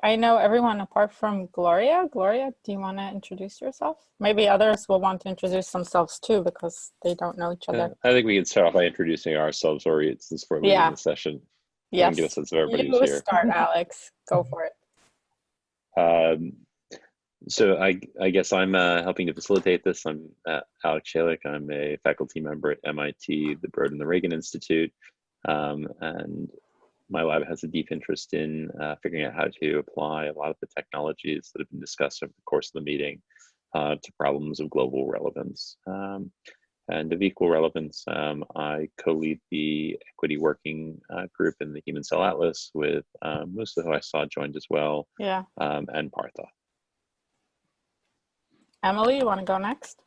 I know everyone apart from Gloria. Gloria, do you want to introduce yourself? Maybe others will want to introduce themselves too because they don't know each other. I think we can start off by introducing ourselves, Orit, since we're leading the session. Yes. Do a sense of everybody You who's here. start, Alex. Go for it. So I guess I'm helping to facilitate this. I'm Alex Shalek. I'm a faculty member at MIT, the Broad and the Reagan Institute. And my lab has a deep interest in figuring out how to apply a lot of the technologies that have been discussed over the course of the meeting to problems of global relevance. And of equal relevance, I co-lead the equity working group in the Human Cell Atlas with Musa, who I saw joined as well, and Partha. Emily, you want to go next?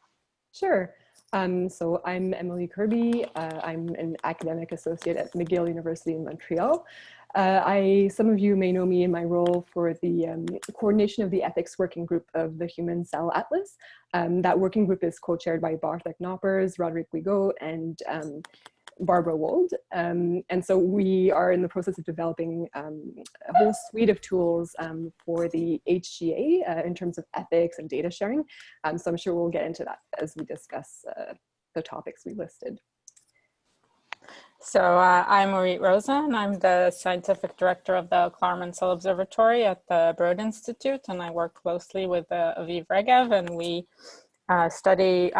Sure. So I'm Emily Kirby. I'm an academic associate at McGill University in Montreal. Some of you may know me in my role for the coordination of the ethics working group of the Human Cell Atlas. That working group is co-chaired by Bartek Noppers, Roderick Guigaud, and Barbara Wold. And so we are in the process of developing a whole suite of tools for the HCA in terms of ethics and data sharing. So I'm sure we'll get into that as we discuss the topics we listed. So I'm Orit Rozen. I'm the scientific director of the Klarman Cell Observatory at the Broad Institute, and I work closely with Aviv Regev, and we study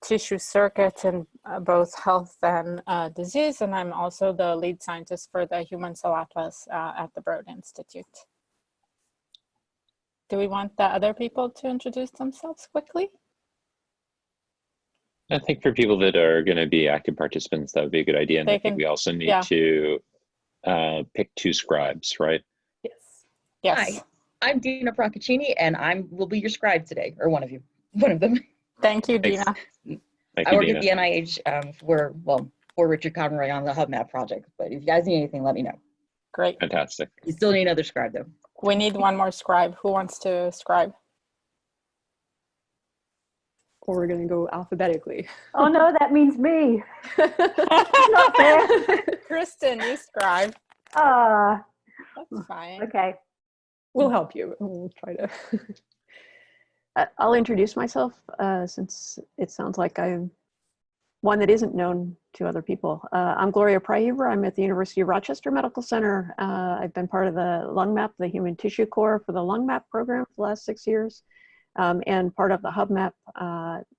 tissue circuits in both health and disease, and I'm also the lead scientist for the Human Cell Atlas at the Broad Institute. Do we want the other people to introduce themselves quickly? I think for people that are going to be active participants, that would be a good idea. And I think we also need to pick 2 scribes, right? Yes. Hi, I'm Dina Procaccini, and will be your scribe today, or one of them. Thank you, Dina. I work at the NIH for Richard Conroy on the HubMap project, but if you guys need anything, let me know. Great. Fantastic. You still need another scribe, though. We need one more scribe. Who wants to scribe? Or we're going to go alphabetically. Oh no, that means me. Not fair. Kristen, you scribe. That's fine. Okay. We'll help you. We'll try to. I'll introduce myself since it sounds like I'm one that isn't known to other people. I'm Gloria Pryhuber. I'm at the University of Rochester Medical Center. I've been part of the LungMap, the Human Tissue Core for the LungMap program for the last 6 years. And part of the HubMap,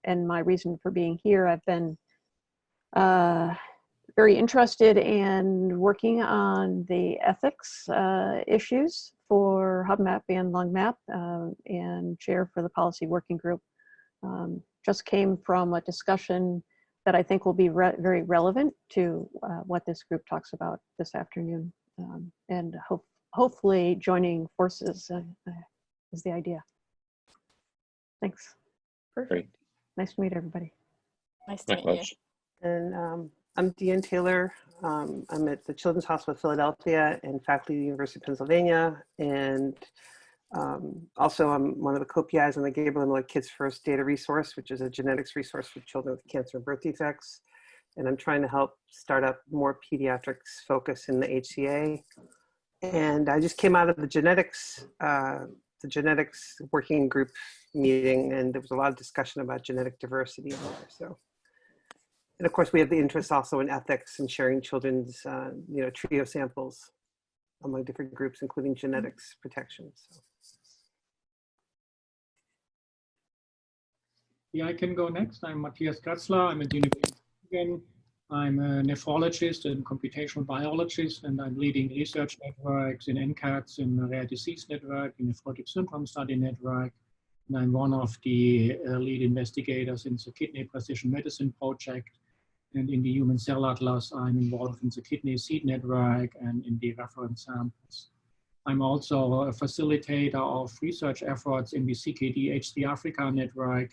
and my reason for being here, I've been very interested in working on the ethics issues for HubMap and LungMap, and chair for the policy working group. Just came from a discussion that I think will be very relevant to what this group talks about this afternoon, and hopefully joining forces is the idea. Thanks. Great. Nice to meet everybody. Nice to meet you. And I'm Deanne Taylor. I'm at the Children's Hospital of Philadelphia and faculty at the University of Pennsylvania. And also I'm one of the co-PIs on the Gabriel and Lloyd Kids First Data Resource, which is a genetics resource for children with cancer and birth defects. And I'm trying to help start up more pediatrics focus in the HCA. And I just came out of the genetics working group meeting, and there was a lot of discussion about genetic diversity in there. So, and of course we have the interest also in ethics and sharing children's trio samples among different groups, including genetics protection. So. Yeah, I can go next. I'm Matthias Kretzler. I'm at the University of Michigan. I'm a nephrologist and computational biologist, and I'm leading research networks in NCATS, in the Rare Disease Network, in Nephrotic Syndrome Study Network. And I'm one of the lead investigators in the Kidney Precision Medicine Project. And in the Human Cell Atlas, I'm involved in the Kidney Seed Network and in the reference samples. I'm also a facilitator of research efforts in the CKD-HC Africa Network.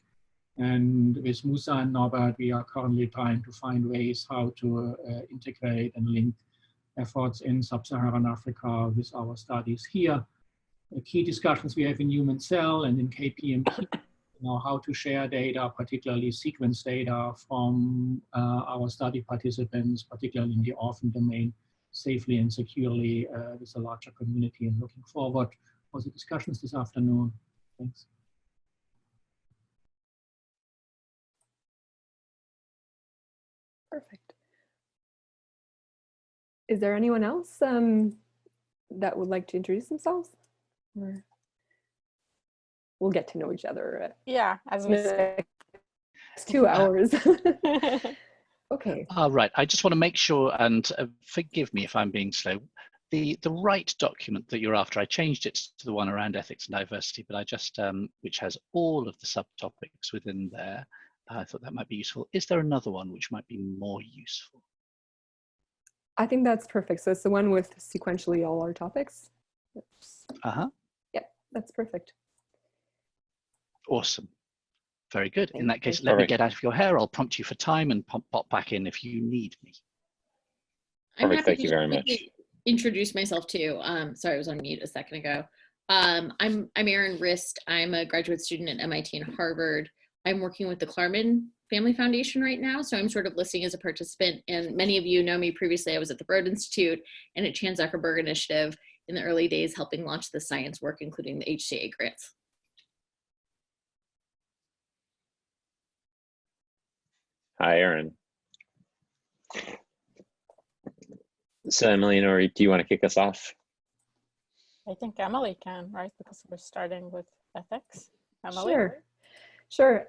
And with Musa and Norbert, we are currently trying to find ways how to integrate and link efforts in sub-Saharan Africa with our studies here. The key discussions we have in Human Cell and in KPMP, how to share data, particularly sequence data from our study participants, particularly in the orphan domain. safely and securely with a larger community, and looking forward for the discussions this afternoon. Thanks. Perfect. Is there anyone else that would like to introduce themselves? Or we'll get to know each other. Yeah, as we say. 2 hours. Okay. Right, I just want to make sure, and forgive me if I'm being slow, the right document that you're after, I changed it to the one around ethics and diversity, but I just, which has all of the subtopics within there. I thought that might be useful. Is there another one which might be more useful? I think that's perfect. So it's the one with sequentially all our topics. Yep, that's perfect. Awesome. Very good. In that case, All let me right. get out of your hair. I'll prompt you for time and pop back in if you need me. I'm Perfect, happy thank to you very much. quickly introduce myself too. Sorry, I was on mute a second ago. I'm Erin Rist. I'm a graduate student at MIT and Harvard. I'm working with the Klarman Family Foundation right now, so I'm sort of listening as a participant. And many of you know me previously. I was at the Broad Institute and at Chan Zuckerberg Initiative in the early days, helping launch the science work, including the HCA grants. Hi, Erin. So Emily and Orit, do you want to kick us off? I think Emily can, right? Because we're starting with ethics. Emily? Sure.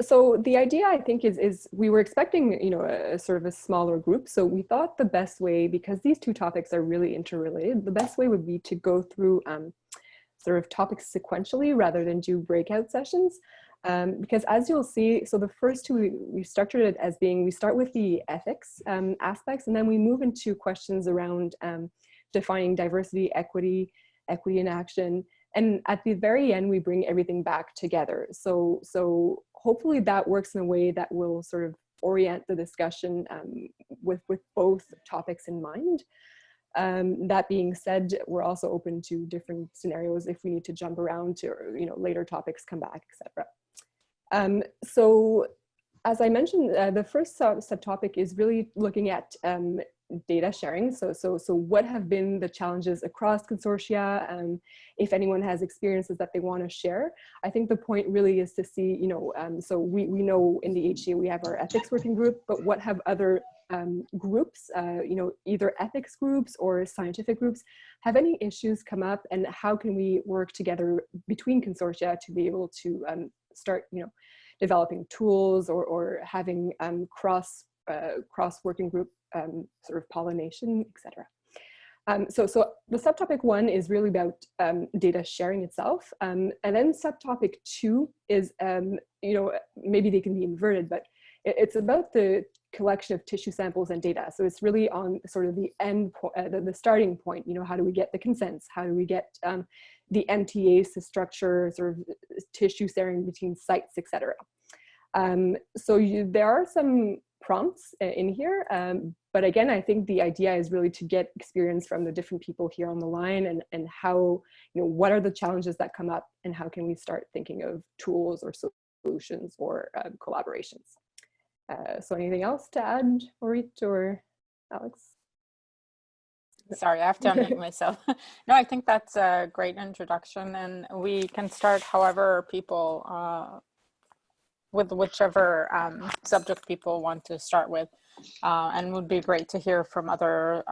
So the idea, I think, is we were expecting, you know, a sort of a smaller group. So we thought the best way, because these two topics are really interrelated, the best way would be to go through sort of topics sequentially rather than do breakout sessions. Because as you'll see, so the first two, we structured it as being, we start with the ethics aspects, and then we move into questions around defining diversity, equity in action. And at the very end, we bring everything back together. So hopefully that works in a way that will sort of orient the discussion with both topics in mind. That being said, we're also open to different scenarios if we need to jump around to, you know, later topics come back, etc. So as I mentioned, the first subtopic is really looking at data sharing. So what have been the challenges across consortia? If anyone has experiences that they want to share, I think the point really is to see, you know, so we know in the HCA we have our ethics working group, but what have other groups, you know, either ethics groups or scientific groups, have any issues come up, and how can we work together between consortia to be able to start, you know, developing tools or having cross working group sort of pollination, etc. So the subtopic 1 is really about data sharing itself, and then subtopic 2 is, you know, maybe they can be inverted, but it's about the collection of tissue samples and data. So it's really on sort of the end point, the starting point. You know, how do we get the consents? How do we get the MTAs to structure sort of tissue sharing between sites, etc. So there are some prompts in here, but again, I think the idea is really to get experience from the different people here on the line, and how, you know, what are the challenges that come up, and how can we start thinking of tools or solutions or collaborations. So anything else to add, Orit or Alex? Sorry, I have to unmute myself. No, I think that's a great introduction, and we can start however people, with whichever subject people want to start with, and it would be great to hear from other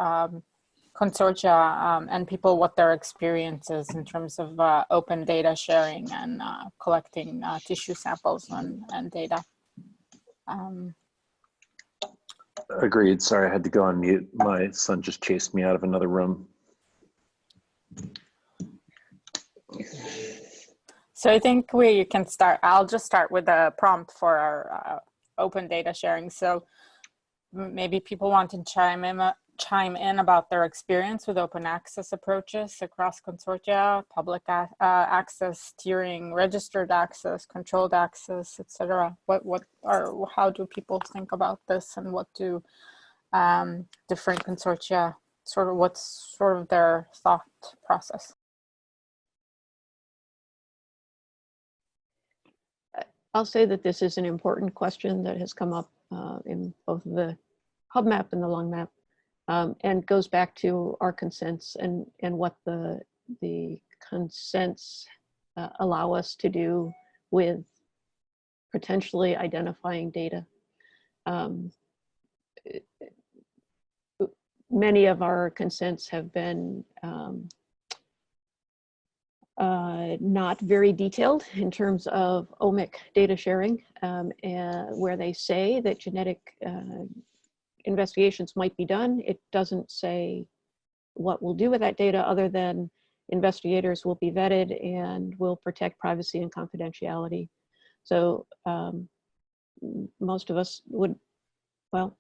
consortia and people what their experience is in terms of open data sharing and collecting tissue samples and data. Agreed. Sorry, I had to go on mute. My son just chased me out of another room. So I think we can start. I'll just start with a prompt for our open data sharing. So maybe people want to chime in about their experience with open access approaches across consortia, public access, tiering, registered access, controlled access, etc. How do people think about this, and what do different consortia what's sort of their thought process? I'll say that this is an important question that has come up in both the HubMap and the LongMap and goes back to our consents and what the consents allow us to do with potentially identifying data. Many of our consents have been not very detailed in terms of omic data sharing, where they say that genetic investigations might be done. It doesn't say what we'll do with that data other than investigators will be vetted and will protect privacy and confidentiality. So most of us would, well,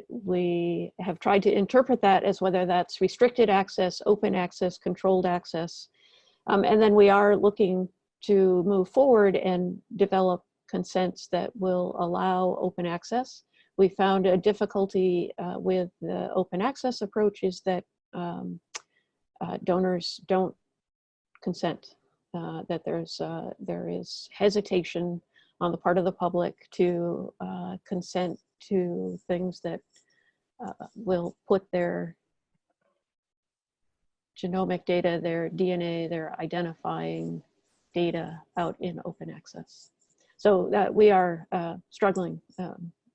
we have tried to interpret that as whether that's restricted access, open access, controlled access. And then we are looking to move forward and develop consents that will allow open access. We found a difficulty with the open access approach is that donors don't consent, that there is hesitation on the part of the public to consent to things that will put their genomic data, their DNA, their identifying data out in open access. So we are struggling,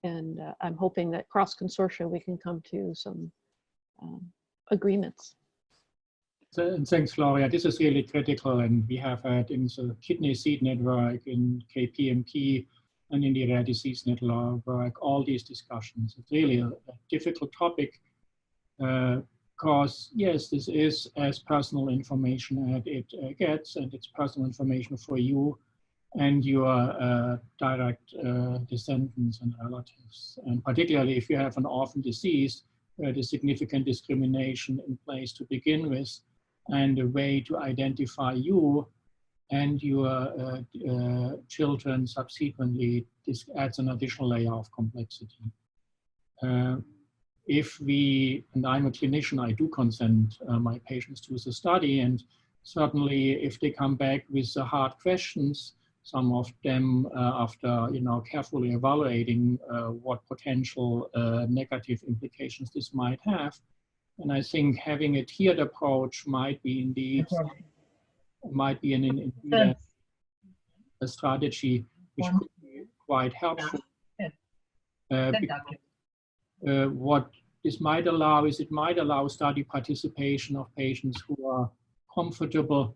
and I'm hoping that cross consortia we can come to some agreements. So, thanks, Gloria. This is really critical, and we have had in the Kidney Seed Network, in KPMP, and in the Rare Disease Network, all these discussions. It's really a difficult topic, because yes, this is as personal information as it gets, and it's personal information for you and your direct descendants and relatives. And particularly if you have an orphan disease, there's significant discrimination in place to begin with, and a way to identify you and your children subsequently, this adds an additional layer of complexity. If we, and I'm a clinician, I do consent my patients to the study, and certainly if they come back with the hard questions, some of them after carefully evaluating what potential negative implications this might have, and I think having a tiered approach might be indeed a strategy which could be quite helpful. What this might allow is it might allow study participation of patients who are comfortable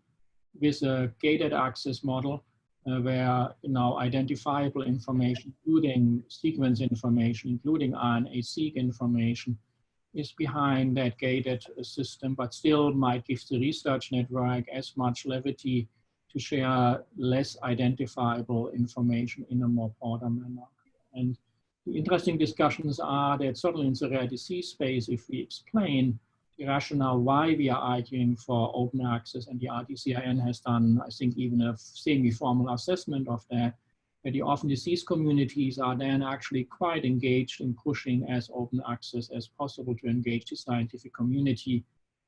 with a gated access model where identifiable information, including sequence information, including RNA-seq information, is behind that gated system, but still might give the research network as much levity to share less identifiable information in a more broader manner. And the interesting discussions are that certainly in the rare disease space, if we explain the rationale why we are arguing for open access, and the RDCIN has done, I think, even a semi-formal assessment of that, the orphan disease communities are then actually quite engaged in pushing as open access as possible to engage the scientific community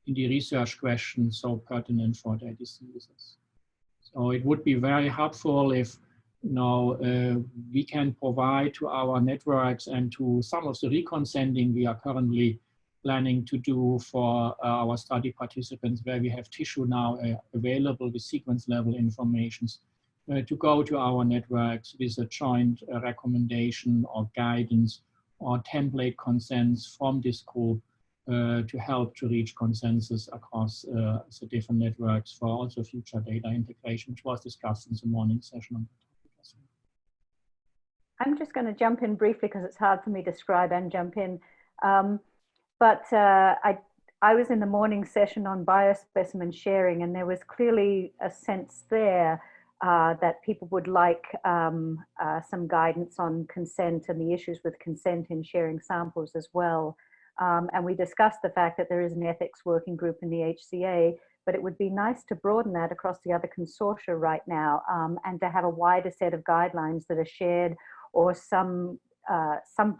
in the research questions so pertinent for their diseases. So it would be very helpful if we can provide to our networks and to some of the reconsenting we are currently planning to do for our study participants, where we have tissue now available with sequence level informations, to go to our networks with a joint recommendation or guidance or template consents from this group to help to reach consensus across the different networks for also future data integration, which was discussed in the morning session. I'm just going to jump in briefly because it's hard for me to scribe and jump in. I was in the morning session on biospecimen sharing, and there was clearly a sense there that people would like some guidance on consent and the issues with consent in sharing samples as well. And we discussed the fact that there is an ethics working group in the HCA, but it would be nice to broaden that across the other consortia right now, and to have a wider set of guidelines that are shared, or some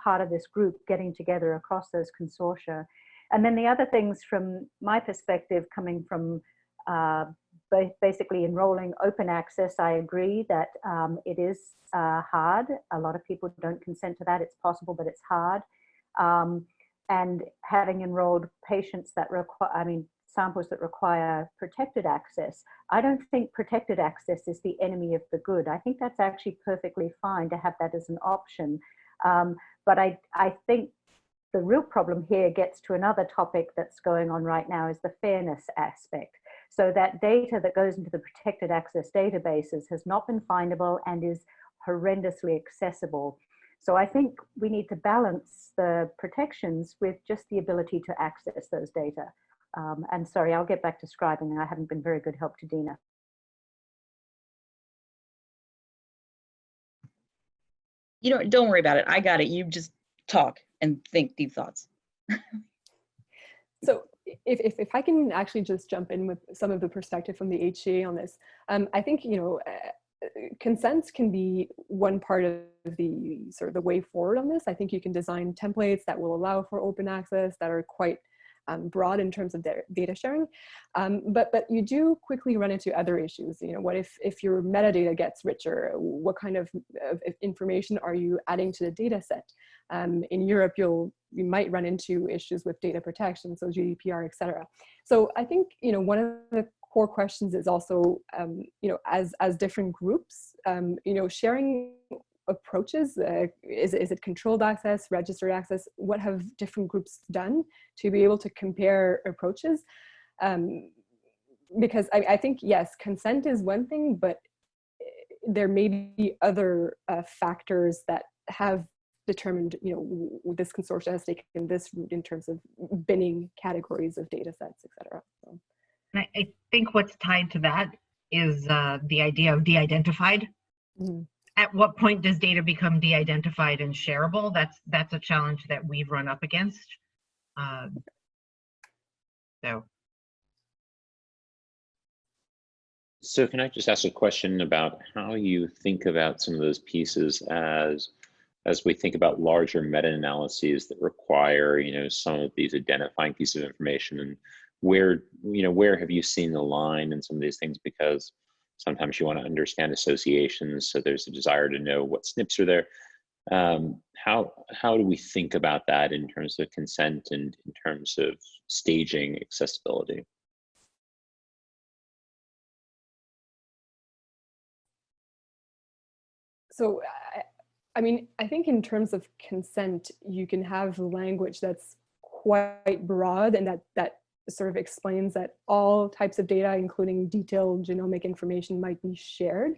part of this group getting together across those consortia. And then the other things from my perspective, coming from basically enrolling open access, I agree that it is hard. A lot of people don't consent to that. It's possible, but it's hard. and having enrolled patients that require, samples that require protected access, I don't think protected access is the enemy of the good. I think that's actually perfectly fine to have that as an option. But I think the real problem here gets to another topic that's going on right now, is the fairness aspect. So that data that goes into the protected access databases has not been findable and is horrendously accessible. So I think we need to balance the protections with just the ability to access those data. And sorry, I'll get back to scribing. I haven't been very good help to Dina. You know, don't worry about it. I got it. You just talk and think deep thoughts. So if I can actually just jump in with some of the perspective from the HCA on this, I think, you know, consent can be one part of the sort of the way forward on this. I think you can design templates that will allow for open access that are quite broad in terms of their data sharing, but you do quickly run into other issues. You know, what if your metadata gets richer? What kind of information are you adding to the data set? In Europe, you might run into issues with data protection, so GDPR, et cetera. So I think, you know, one of the core questions is also, you know, as different groups, you know, sharing approaches, is it controlled access, registered access? What have different groups done to be able to compare approaches? Because I think, yes, consent is one thing, but there may be other factors that have determined, you know, this consortium has taken this route in terms of binning categories of data sets, et cetera. So. And I think what's tied to that is the idea of de-identified. Mm-hmm. At what point does data become de-identified and shareable? That's a challenge that we've run up against. So can I just ask a question about how you think about some of those pieces as we think about larger meta-analyses that require, you know, some of these identifying pieces of information, and where have you seen the line in some of these things? Because sometimes you want to understand associations, so there's a desire to know what SNPs are there. How do we think about that in terms of consent and in terms of staging accessibility? So, I mean, I think in terms of consent, you can have language that's quite broad and that sort of explains that all types of data, including detailed genomic information, might be shared.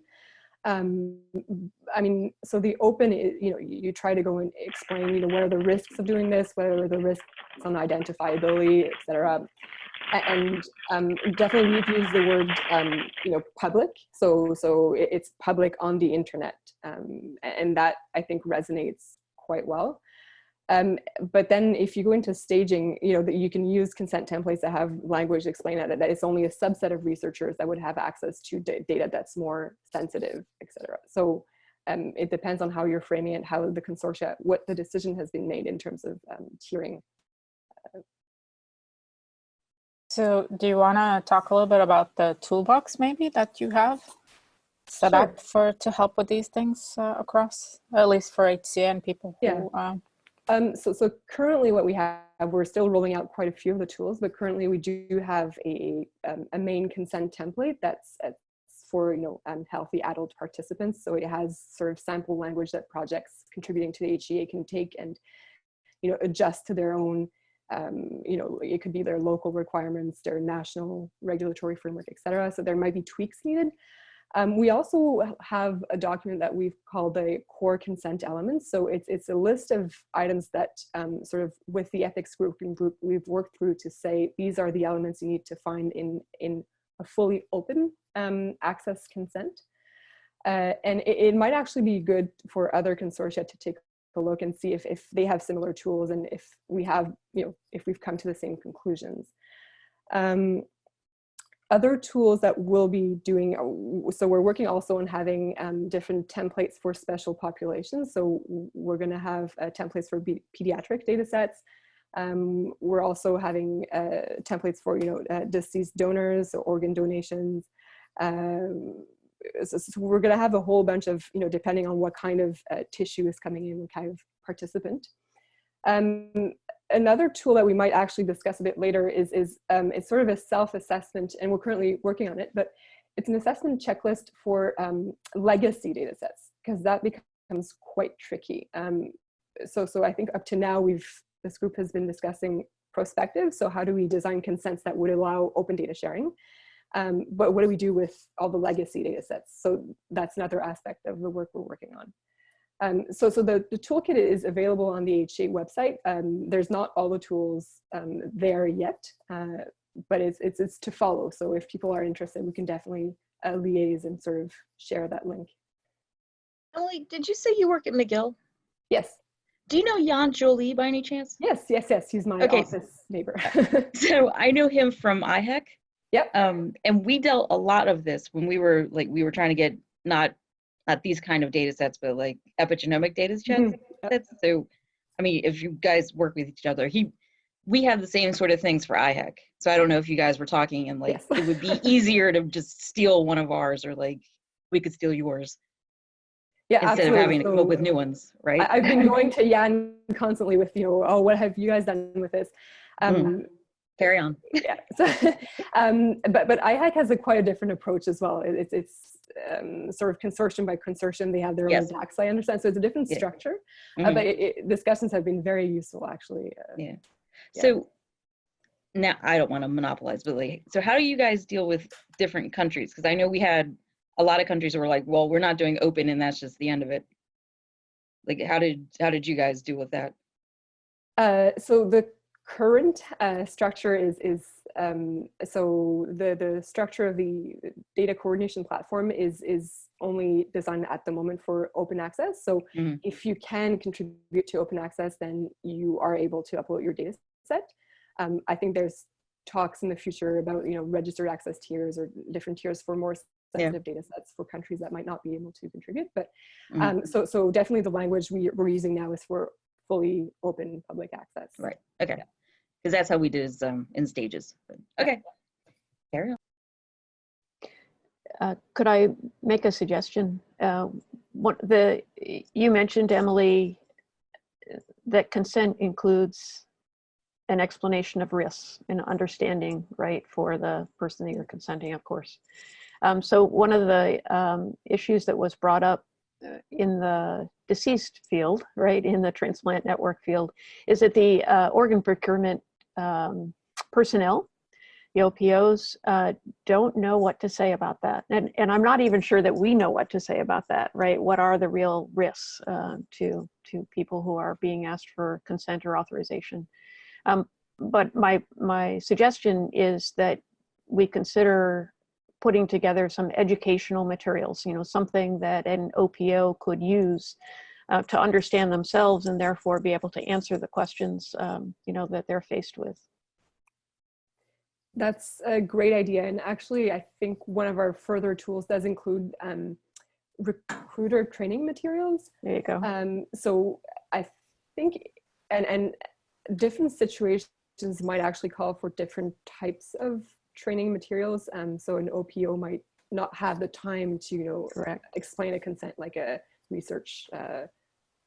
I mean, so the open, you know, you try to go and explain, you know, what are the risks of doing this, what are the risks on identifiability, et cetera. And definitely we've used the word, you know, public. So it's public on the internet. And that I think resonates quite well. But then if you go into staging, you know, that you can use consent templates that have language explain that it's only a subset of researchers that would have access to data that's more sensitive, et cetera. So it depends on how you're framing it, how the consortia, what the decision has been made in terms of tiering. So do you want to talk a little bit about the toolbox maybe that you have set up to help with these things across, at least for HCA and people who... So currently what we have, we're still rolling out quite a few of the tools, but currently we do have a main consent template that's for, you know, healthy adult participants. So it has sort of sample language that projects contributing to the HCA can take and, you know, adjust to their own, you know, it could be their local requirements, their national regulatory framework, et cetera. So there might be tweaks needed. We also have a document that we've called the core consent elements. So it's a list of items that sort of with the ethics working group we've worked through to say, these are the elements you need to find in a fully open access consent. And it might actually be good for other consortia to take a look and see if they have similar tools and if we have, you know, if we've come to the same conclusions. Other tools that we'll be doing, so we're working also on having different templates for special populations. So we're going to have templates for pediatric data sets. We're also having templates for, you know, deceased donors, organ donations. So we're going to have a whole bunch of, you know, depending on what kind of tissue is coming in, what kind of participant. another tool that we might actually discuss a bit later is it's sort of a self-assessment, and we're currently working on it, but it's an assessment checklist for legacy data sets, because that becomes quite tricky. So I think up to now, this group has been discussing prospective. So how do we design consents that would allow open data sharing? But what do we do with all the legacy data sets? So that's another aspect of the work we're working on. So the toolkit is available on the HCA website. There's not all the tools there yet, but it's to follow. So if people are interested, we can definitely liaise and sort of share that link. Emily, did you say you work at McGill? Yes. Do you know Jan Jolie by any chance? Yes. He's my office neighbor. So I know him from IHEC. Yep. And we dealt a lot of this when we were trying to get not these kind of data sets, but like epigenomic data sets. So, I mean, if you guys work with each other, we have the same sort of things for IHEC. So I don't know if you guys were talking and like, yes. It would be easier to just steal one of ours, or like we could steal yours. Yeah, instead absolutely. of having to come up with new ones, right? I've been going to Jan constantly with, oh, what have you guys done with this? Carry on. Yeah. So, but IHEC has quite a different approach as well. It's sort of consortium by consortium. They have their own DACs, I understand. So it's a different structure. But discussions have been very useful, actually. So now I don't want to monopolize, but like, so how do you guys deal with different countries? Because I know we had a lot of countries who were like, well, we're not doing open and that's just the end of it. Like, how did you guys deal with that? So the current structure is so the structure of the data coordination platform is only designed at the moment for open access. So if you can contribute to open access, then you are able to upload your data set. I think there's talks in the future about registered access tiers or different tiers for more sensitive data sets for countries that might not be able to contribute. But so definitely the language we're using now is for fully open public access. Right. Okay. Because that's how we did it in stages. But, okay. Carry on. Could I make a suggestion? You mentioned, Emily, that consent includes an explanation of risks and understanding, right, for the person that you're consenting, of course. So one of the issues that was brought up in the deceased field, right, in the transplant network field, is that the organ procurement personnel, the OPOs, don't know what to say about that. And I'm not even sure that we know what to say about that, right? What are the real risks to people who are being asked for consent or authorization? But my suggestion is that we consider putting together some educational materials, something that an OPO could use to understand themselves and therefore be able to answer the questions, that they're faced with. That's a great idea. And actually, I think one of our further tools does include recruiter training materials. There you go. So I think, and different situations might actually call for different types of training materials. So an OPO might not have the time to, explain a consent like a research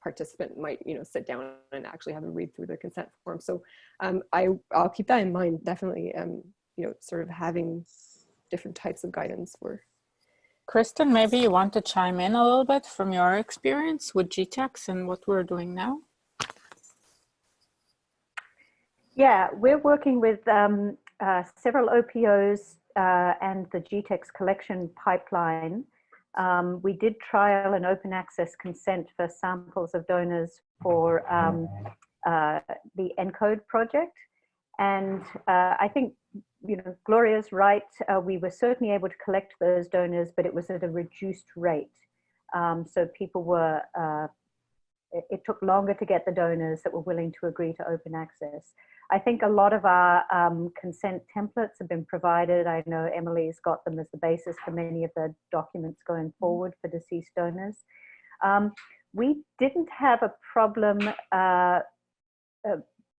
participant might, sit down and actually have a read through the consent form. So I'll keep that in mind, definitely, sort of having different types of guidance for. Kristen, maybe you want to chime in a little bit from your experience with GTEx and what we're doing now? Yeah, we're working with several OPOs and the GTEx collection pipeline. We did trial an open access consent for samples of donors for the ENCODE project. And I think, Gloria's right. We were certainly able to collect those donors, but it was at a reduced rate. So people were, it took longer to get the donors that were willing to agree to open access. I think a lot of our consent templates have been provided. I know Emily's got them as the basis for many of the documents going forward for deceased donors. We didn't have a problem.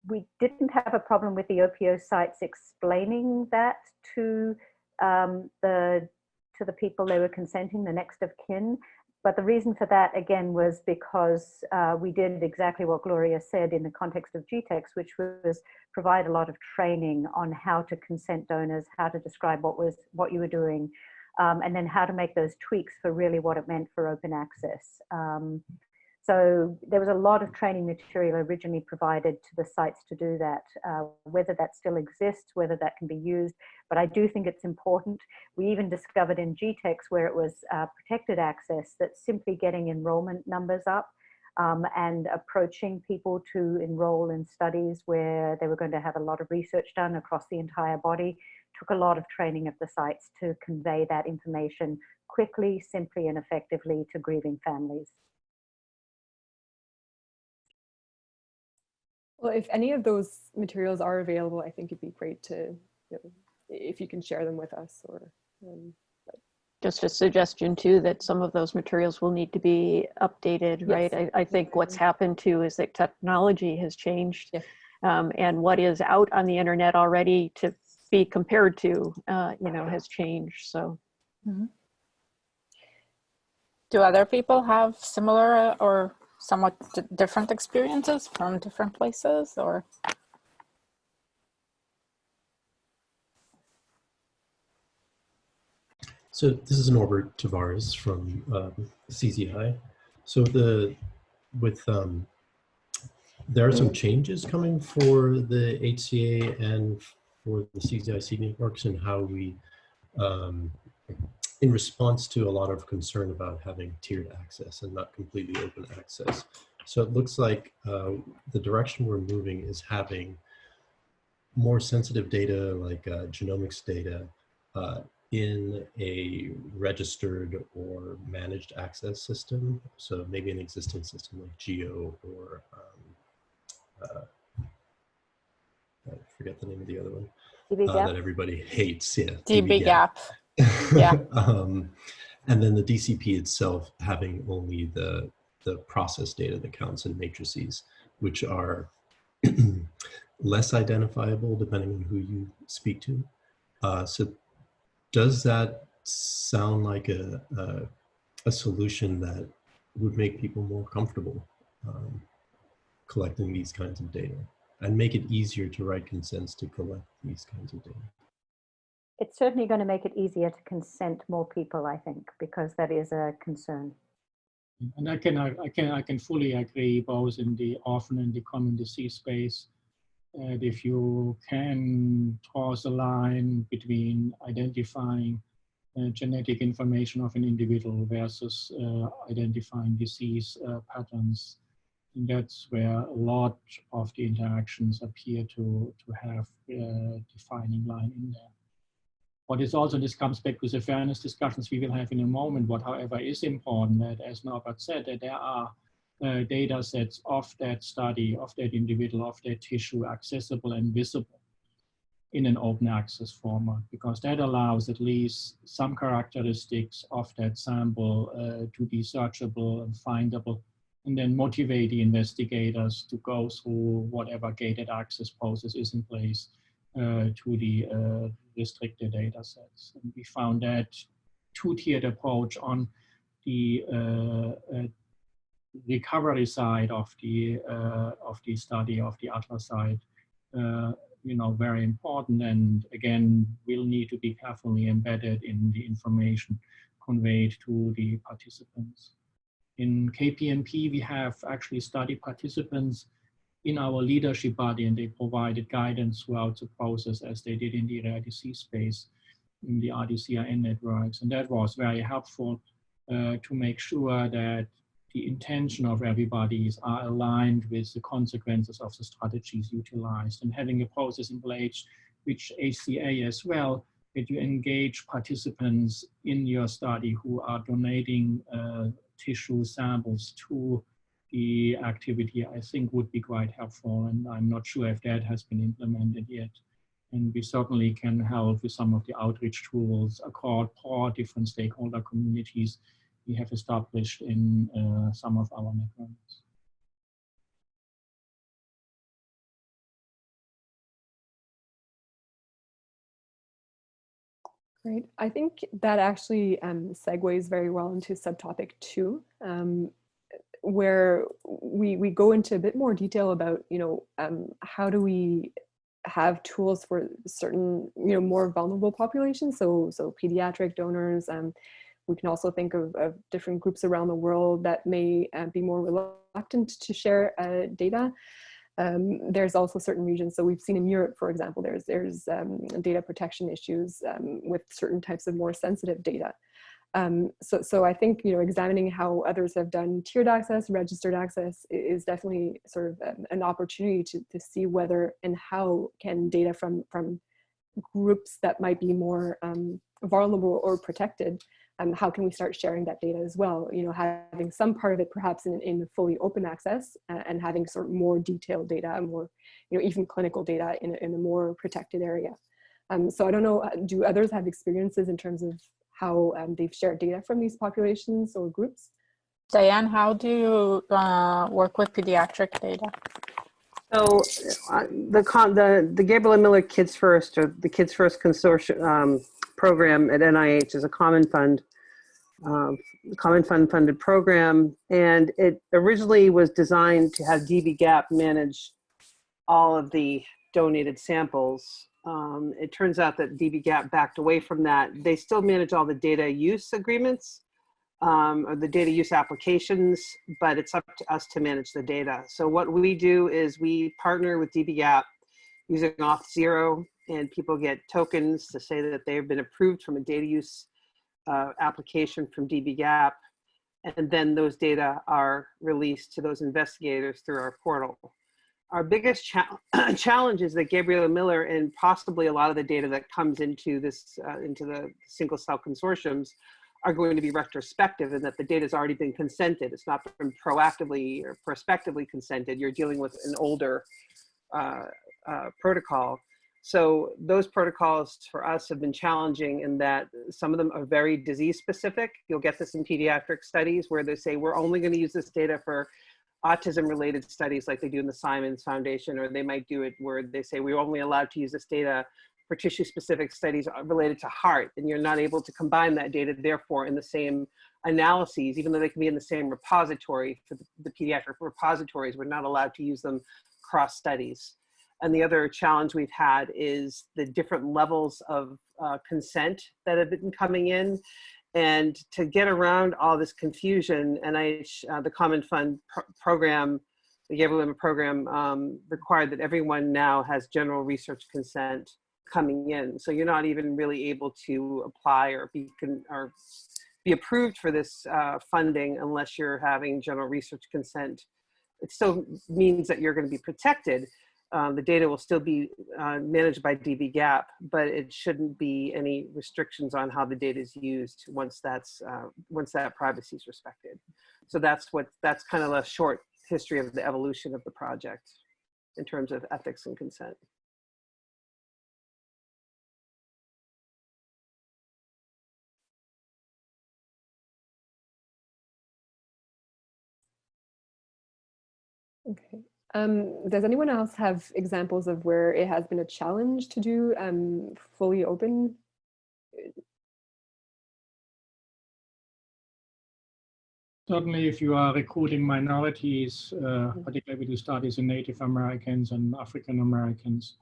We didn't have a problem with the OPO sites explaining that to the people they were consenting, the next of kin. But the reason for that, again, was because we did exactly what Gloria said in the context of GTEx, which was provide a lot of training on how to consent donors, how to describe what you were doing, and then how to make those tweaks for really what it meant for open access. So there was a lot of training material originally provided to the sites to do that, whether that still exists, whether that can be used, but I do think it's important. We even discovered in GTEx, where it was protected access, that simply getting enrollment numbers up and approaching people to enroll in studies where they were going to have a lot of research done across the entire body took a lot of training of the sites to convey that information quickly, simply, and effectively to grieving families. Well, if any of those materials are available, I think it'd be great to, if you can share them with us, or just a suggestion too, that some of those materials will need to be updated, yes. Right? I think what's happened too is that technology has changed, yes. And what is out on the internet already to be compared to, has changed, so. Mm-hmm. Do other people have similar or somewhat different experiences from different places, or? So this is Norbert Tavares from CZI. So there are some changes coming for the HCA and for the CZIC networks, and how we, in response to a lot of concern about having tiered access and not completely open access. So it looks like the direction we're moving is having more sensitive data, like genomics data, in a registered or managed access system. So maybe an existing system like GEO, or I forget the name of the other one that everybody hates. Yeah, dbGaP. Yeah. And then the DCP itself having only the process data that counts in matrices, which are less identifiable depending on who you speak to. So does that sound like a solution that would make people more comfortable collecting these kinds of data, and make it easier to write consents to collect these kinds of data? It's certainly going to make it easier to consent more people, I think, because that is a concern. And I can fully agree, both in the orphan and the common disease space. And if you can cross a line between identifying genetic information of an individual versus identifying disease patterns, and that's where a lot of the interactions appear to have a defining line in there. What is also, this comes back to the fairness discussions we will have in a moment. What, however, is important, that, as Norbert said, that there are data sets of that study, of that individual, of that tissue accessible and visible in an open access format, because that allows at least some characteristics of that sample to be searchable and findable, and then motivate the investigators to go through whatever gated access process is in place to the restricted data sets. And we found that two-tiered approach on the recovery side of the study, of the Atlas side, very important, and again, will need to be carefully embedded in the information conveyed to the participants. In KPMP, we have actually study participants in our leadership body, and they provided guidance throughout the process, as they did in the rare disease space, in the RDCRN networks. And that was very helpful to make sure that the intention of everybody are aligned with the consequences of the strategies utilized, and having a process in place, which HCA as well, that you engage participants in your study who are donating tissue samples to the activity, I think would be quite helpful. And I'm not sure if that has been implemented yet. And we certainly can help with some of the outreach tools across all different stakeholder communities we have established in some of our networks. Right. I think that actually segues very well into subtopic 2, where we go into a bit more detail about, how do we have tools for certain, more vulnerable populations. So pediatric donors. We can also think of different groups around the world that may be more reluctant to share data. There's also certain regions. So we've seen in Europe, for example, there's data protection issues with certain types of more sensitive data. So I think, examining how others have done tiered access, registered access is definitely sort of an opportunity to see whether and how can data from groups that might be more vulnerable or protected, how can we start sharing that data as well? Having some part of it perhaps in fully open access, and having sort of more detailed data, and more, even clinical data in a more protected area. So I don't know, do others have experiences in terms of how they've shared data from these populations or groups? Diane, how do you work with pediatric data? So the Gabriel and Miller Kids First, or the Kids First Consortium program at NIH, is a common fund funded program, and it originally was designed to have dbGaP manage all of the donated samples. It turns out that dbGaP backed away from that. They still manage all the data use agreements, or the data use applications, but it's up to us to manage the data. So what we do is we partner with dbGaP using Auth0, and people get tokens to say that they've been approved from a data use application from dbGaP, and then those data are released to those investigators through our portal. Our biggest challenge is that Gabriel and Miller, and possibly a lot of the data that comes into this into the single cell consortiums, are going to be retrospective, and that the data has already been consented. It's not been proactively or prospectively consented. You're dealing with an older protocol. So those protocols for us have been challenging in that some of them are very disease specific. You'll get this in pediatric studies where they say, we're only going to use this data for autism related studies like they do in the Simons Foundation, or they might do it where they say, we're only allowed to use this data for tissue specific studies related to heart, and you're not able to combine that data, therefore, in the same analyses, even though they can be in the same repository. For the pediatric repositories, we're not allowed to use them cross studies. And the other challenge we've had is the different levels of consent that have been coming in. And to get around all this confusion, NIH, the Common Fund program, the Gabriel program, required that everyone now has general research consent coming in. So you're not even really able to apply or be approved for this funding unless you're having general research consent. It still means that you're going to be protected. The data will still be managed by dbGaP, but it shouldn't be any restrictions on how the data is used once that privacy is respected. So that's kind of a short history of the evolution of the project in terms of ethics and consent. Okay. Does anyone else have examples of where it has been a challenge to do fully open? Certainly, if you are recruiting minorities, particularly with studies in Native Americans and African Americans,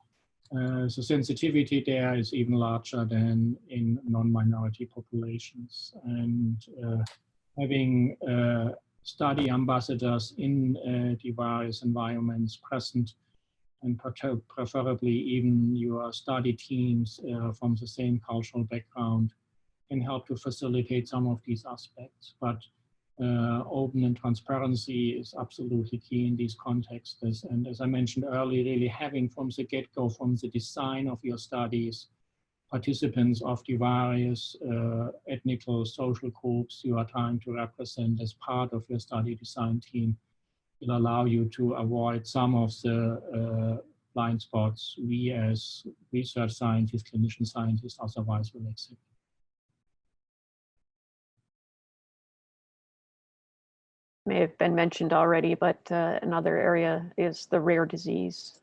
the sensitivity there is even larger than in non-minority populations. And having study ambassadors in the various environments present, and preferably even your study teams from the same cultural background, can help to facilitate some of these aspects. But open and transparency is absolutely key in these contexts. And as I mentioned earlier, really having from the get-go, from the design of your studies, participants of the various ethnical social groups you are trying to represent as part of your study design team will allow you to avoid some of the blind spots we as research scientists, clinician scientists otherwise will accept. May have been mentioned already, but another area is the rare disease.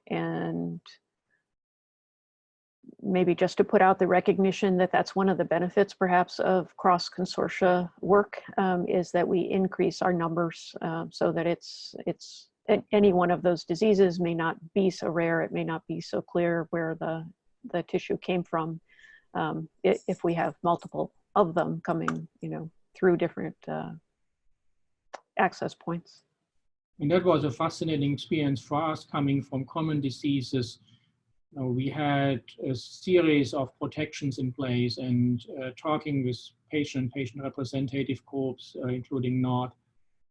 And maybe just to put out the recognition that that's one of the benefits perhaps of cross-consortia work, is that we increase our numbers so that it's any one of those diseases may not be so rare, it may not be so clear where the tissue came from, if we have multiple of them coming, through different access points. And that was a fascinating experience for us coming from common diseases. We had a series of protections in place, and talking with patient representative groups, including NORD,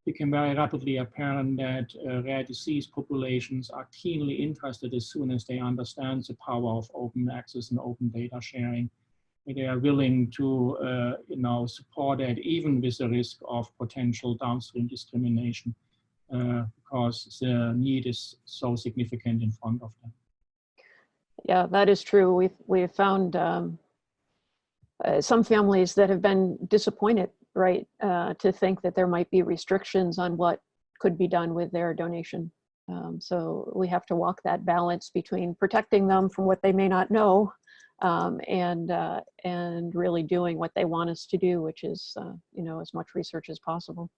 became very rapidly apparent that rare disease populations are keenly interested as soon as they understand the power of open access and open data sharing. They are willing to support that, even with the risk of potential downstream discrimination, because the need is so significant in front of them. Yeah, that is true. We've found some families that have been disappointed, right, to think that there might be restrictions on what could be done with their donation. So we have to walk that balance between protecting them from what they may not know, and really doing what they want us to do, which is as much research as possible.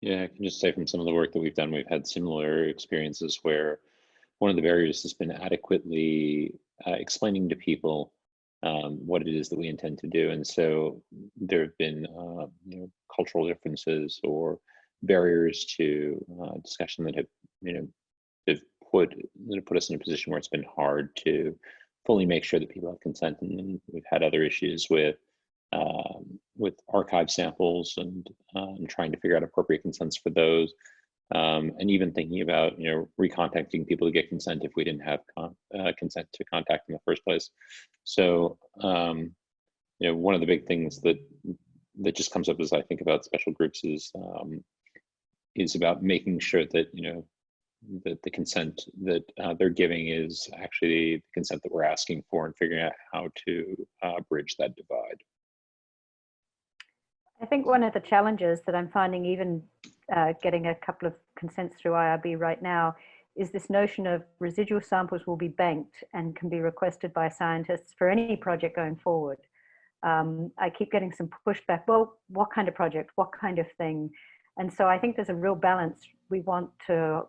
Yeah, I can just say from some of the work that we've done, we've had similar experiences where one of the barriers has been adequately explaining to people what it is that we intend to do. And so there have been cultural differences or barriers to discussion that have put us in a position where it's been hard to fully make sure that people have consent. And we've had other issues with archive samples and trying to figure out appropriate consents for those, and even thinking about recontacting people to get consent if we didn't have consent to contact in the first place. So one of the big things that just comes up as I think about special groups is about making sure that that the consent that they're giving is actually the consent that we're asking for, and figuring out how to bridge that divide. I think one of the challenges that I'm finding, even getting a couple of consents through IRB right now, is this notion of residual samples will be banked and can be requested by scientists for any project going forward. I keep getting some pushback. Well, what kind of project? What kind of thing? And so I think there's a real balance. We want to,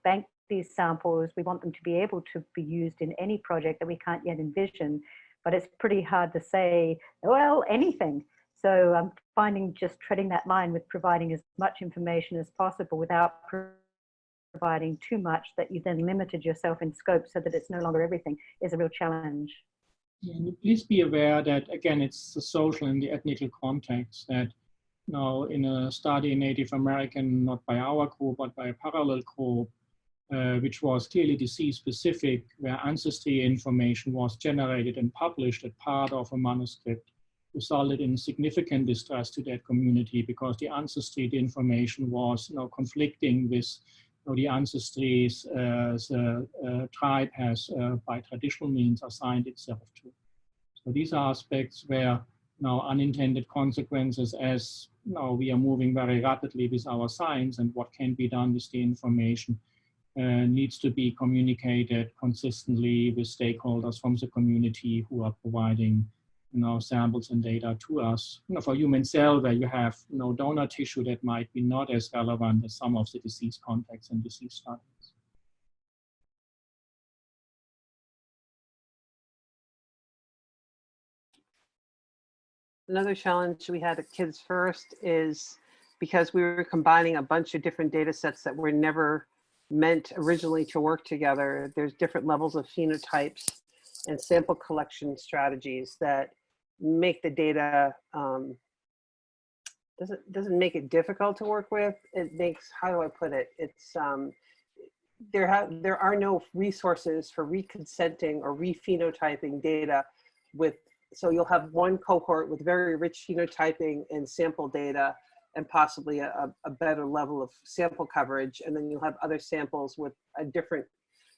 bank these samples. We want them to be able to be used in any project that we can't yet envision. But it's pretty hard to say, well, anything. So I'm finding just treading that line with providing as much information as possible without providing too much that you then limited yourself in scope so that it's no longer everything is a real challenge. And please be aware that, again, it's the social and the ethnic context that now in a study in Native American, not by our group, but by a parallel group, which was clearly disease specific, where ancestry information was generated and published as part of a manuscript, resulted in significant distress to that community because the ancestry information was conflicting with the ancestries the tribe has by traditional means assigned itself to. So these are aspects where unintended consequences, as we are moving very rapidly with our science and what can be done with the information, needs to be communicated consistently with stakeholders from the community who are providing samples and data to us. For human cell, where you have donor tissue that might be not as relevant as some of the disease contexts and disease studies. Another challenge we had at Kids First is because we were combining a bunch of different data sets that were never meant originally to work together. There's different levels of phenotypes and sample collection strategies that make the data, doesn't make it difficult to work with. It makes, how do I put it? It's, there are no resources for reconsenting or rephenotyping data with, so you'll have one cohort with very rich phenotyping and sample data and possibly a better level of sample coverage. And then you'll have other samples with a different,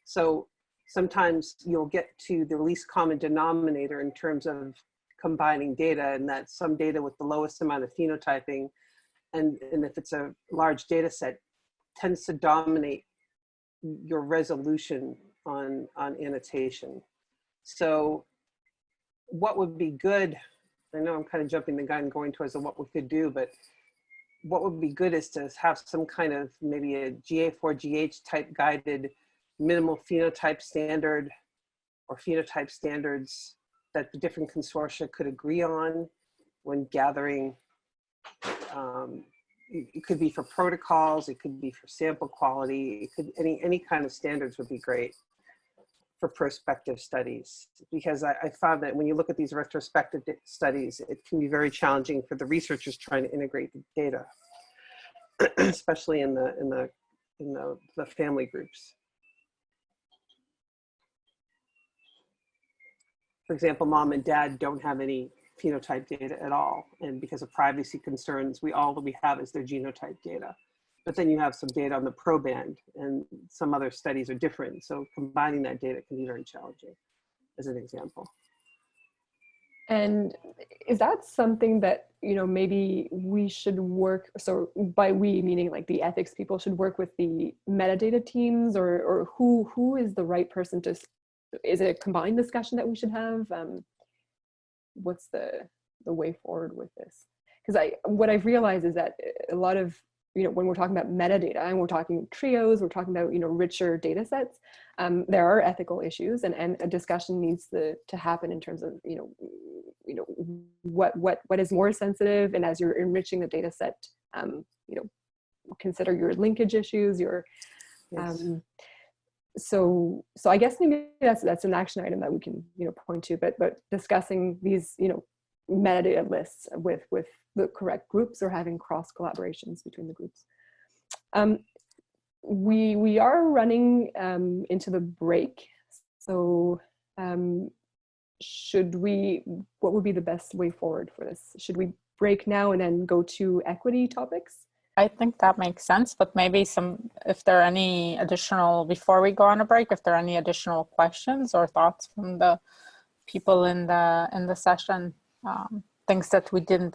so sometimes you'll get to the least common denominator in terms of combining data, and that some data with the lowest amount of phenotyping and if it's a large data set, tends to dominate your resolution on annotation. So what would be good, I know I'm kind of jumping the gun going towards what we could do, but what would be good is to have some kind of maybe a GA4GH type guided minimal phenotype standard or phenotype standards that the different consortia could agree on when gathering. It could be for protocols, it could be for sample quality, it could any kind of standards would be great for prospective studies, because I found that when you look at these retrospective studies, it can be very challenging for the researchers trying to integrate the data, especially in the family groups. For example, mom and dad don't have any phenotype data at all, and because of privacy concerns, all that we have is their genotype data. But then you have some data on the proband, and some other studies are different. So combining that data can be very challenging, as an example. And is that something that, maybe we should work, so by we meaning like the ethics people should work with the metadata teams, or who is the right person to, is it a combined discussion that we should have? What's the way forward with this? Because what I've realized is that a lot of, when we're talking about metadata and we're talking trios, we're talking about, richer data sets, there are ethical issues, and a discussion needs to happen in terms of, what is more sensitive, and as you're enriching the data set, consider your linkage issues, your, Yes. So I guess maybe that's an action item that we can, point to, but discussing these, metadata lists with the correct groups, or having cross collaborations between the groups. We are running into the break. So what would be the best way forward for this? Should we break now and then go to equity topics? I think that makes sense, but maybe if there are any additional, before we go on a break, if there are any additional questions or thoughts from the people in the session, things that we didn't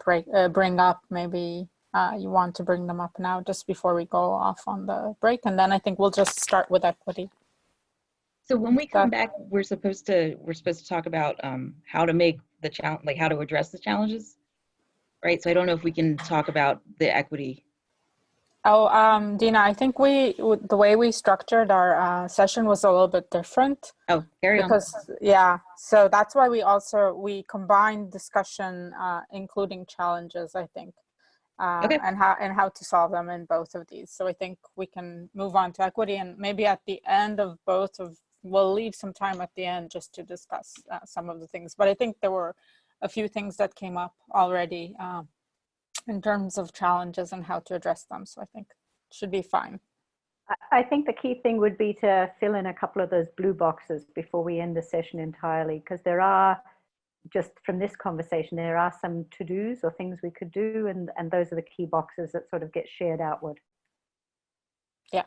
bring up, maybe you want to bring them up now just before we go off on the break, and then I think we'll just start with equity. So when we come back, we're supposed to talk about how to make the challenge, like how to address the challenges, right? So I don't know if we can talk about the equity. Oh, Dina, I think the way we structured our session was a little bit different. Oh, carry on. Yeah, so that's why we combined discussion, including challenges, I think, Okay. and how to solve them in both of these. So I think we can move on to equity, and maybe at the end of we'll leave some time at the end just to discuss some of the things. But I think there were a few things that came up already in terms of challenges and how to address them. So I think it should be fine. I think the key thing would be to fill in a couple of those blue boxes before we end the session entirely, because there are, just from this conversation, there are some to-dos or things we could do, and those are the key boxes that sort of get shared outward. Yeah.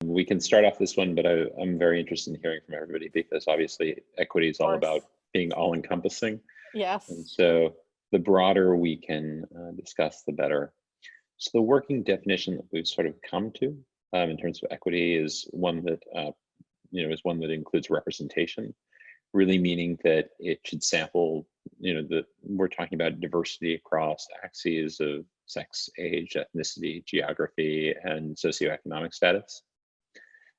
We can start off this one, but I'm very interested in hearing from everybody, because obviously equity is all about being all-encompassing. Yes. And so the broader we can discuss, the better. So the working definition that we've sort of come to in terms of equity is one that includes representation, really meaning that it should sample, we're talking about diversity across axes of sex, age, ethnicity, geography, and socioeconomic status.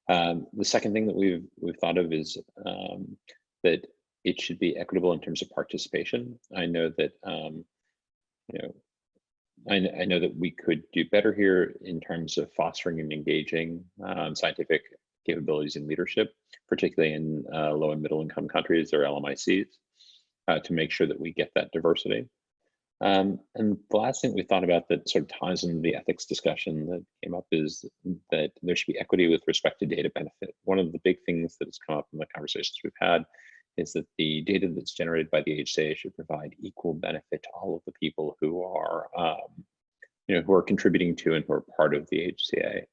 The second thing that we've thought of is that it should be equitable in terms of participation. I know that I know that we could do better here in terms of fostering and engaging scientific capabilities and leadership, particularly in low and middle income countries or LMICs, to make sure that we get that diversity. And the last thing we thought about that sort of ties into the ethics discussion that came up is that there should be equity with respect to data benefit. One of the big things that has come up in the conversations we've had is that the data that's generated by the HCA should provide equal benefit to all of the people who are, who are contributing to and who are part of the HCA.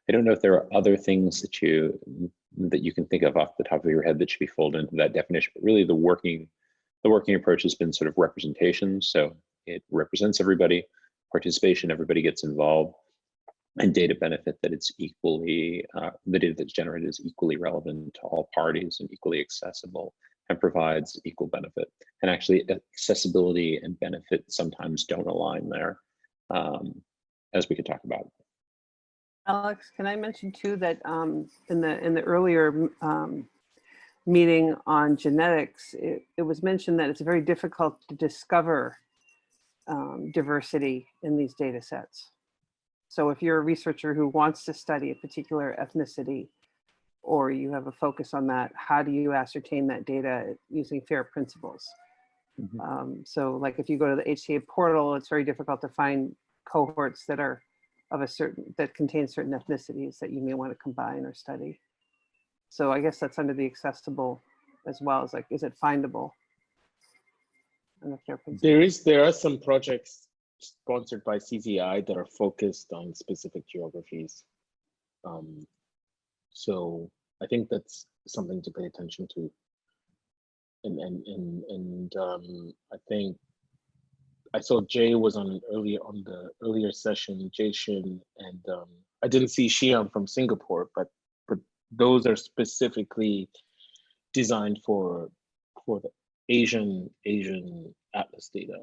I don't know if there are other things that you can think of off the top of your head that should be folded into that definition, but really the working approach has been sort of representation. So it represents everybody, participation, everybody gets involved, and data benefit that it's equally, the data that's generated is equally relevant to all parties and equally accessible and provides equal benefit. And actually accessibility and benefit sometimes don't align there, as we could talk about. Alex, can I mention too that in the earlier meeting on genetics, it was mentioned that it's very difficult to discover diversity in these data sets. So if you're a researcher who wants to study a particular ethnicity, or you have a focus on that, how do you ascertain that data using FAIR principles? So like if you go to the HCA portal, it's very difficult to find cohorts that are of a certain, that contain certain ethnicities that you may want to combine or study. So I guess that's under the accessible as well as like, is it findable? There are some projects sponsored by CZI that are focused on specific geographies. So I think that's something to pay attention to. And I think I saw Jay was on the earlier session, Jay Shin, and I didn't see Xian from Singapore, but those are specifically designed for the Asian Atlas data.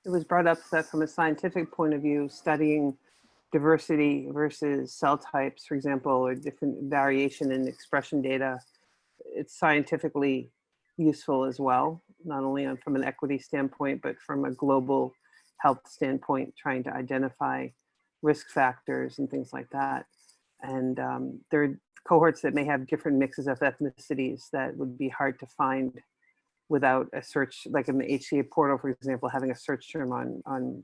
It was brought up that from a scientific point of view, studying diversity versus cell types, for example, or different variation in expression data, it's scientifically useful as well, not only from an equity standpoint, but from a global health standpoint, trying to identify risk factors and things like that. And there are cohorts that may have different mixes of ethnicities that would be hard to find without a search, like in the HCA portal, for example, having a search term on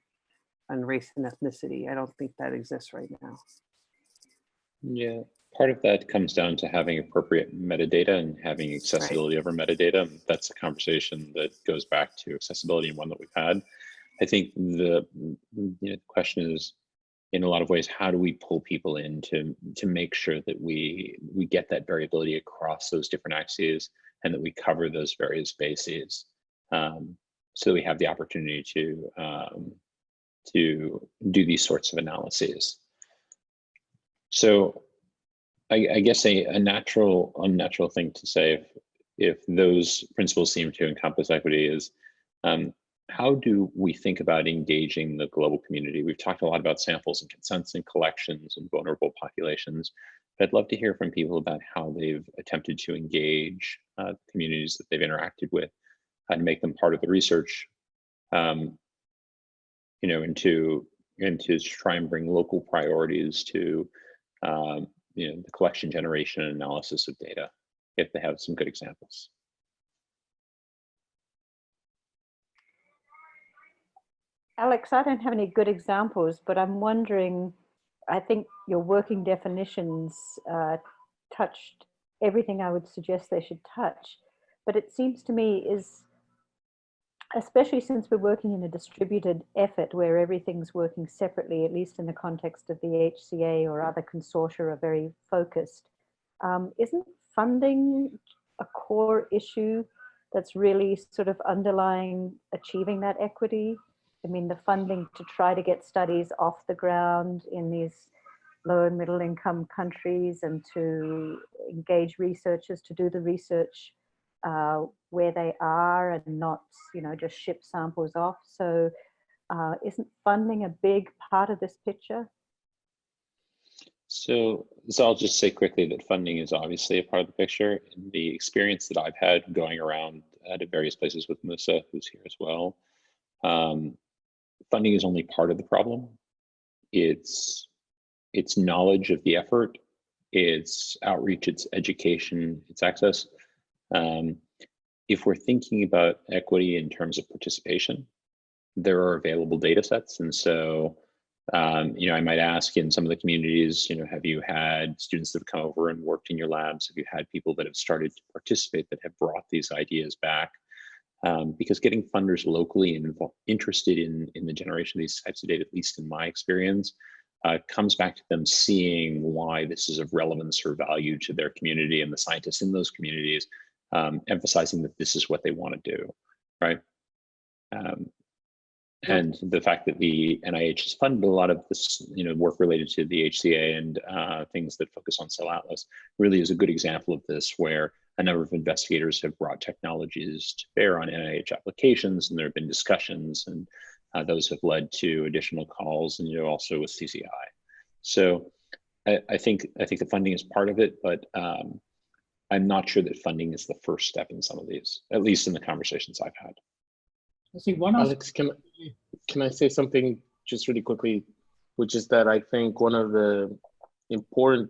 race and ethnicity. I don't think that exists right now. Yeah, part of that comes down to having appropriate metadata and having accessibility over metadata. That's a conversation that goes back to accessibility and one that we've had. I think the question is, in a lot of ways, how do we pull people in to make sure that we get that variability across those different axes and that we cover those various bases, so that we have the opportunity to do these sorts of analyses. So I guess a unnatural thing to say, if those principles seem to encompass equity, is how do we think about engaging the global community? We've talked a lot about samples and consents and collections and vulnerable populations, but I'd love to hear from people about how they've attempted to engage communities that they've interacted with, how to make them part of the research, and to try and bring local priorities to the collection, generation, and analysis of data, if they have some good examples. Alex, I don't have any good examples, but I'm wondering, I think your working definitions touched everything I would suggest they should touch. But it seems to me especially since we're working in a distributed effort where everything's working separately, at least in the context of the HCA or other consortia are very focused, isn't funding a core issue that's really sort of underlying achieving that equity? I mean, the funding to try to get studies off the ground in these low and middle income countries and to engage researchers to do the research where they are and not, just ship samples off. So isn't funding a big part of this picture? So I'll just say quickly that funding is obviously a part of the picture. The experience that I've had going around at various places with Musa, who's here as well, funding is only part of the problem. It's knowledge of the effort, it's outreach, it's education, it's access. If we're thinking about equity in terms of participation, there are available data sets. And so, I might ask in some of the communities, have you had students that have come over and worked in your labs? Have you had people that have started to participate that have brought these ideas back? Because getting funders locally interested in the generation of these types of data, at least in my experience, comes back to them seeing why this is of relevance or value to their community and the scientists in those communities, emphasizing that this is what they want to do, right? And the fact that the NIH has funded a lot of this, work related to the HCA and things that focus on cell atlas really is a good example of this, where a number of investigators have brought technologies to bear on NIH applications, and there have been discussions, and those have led to additional calls, and also with CCI. So I think the funding is part of it, but I'm not sure that funding is the first step in some of these, at least in the conversations I've had. I think one of Alex, can I say something just really quickly, which is that I think one of the important,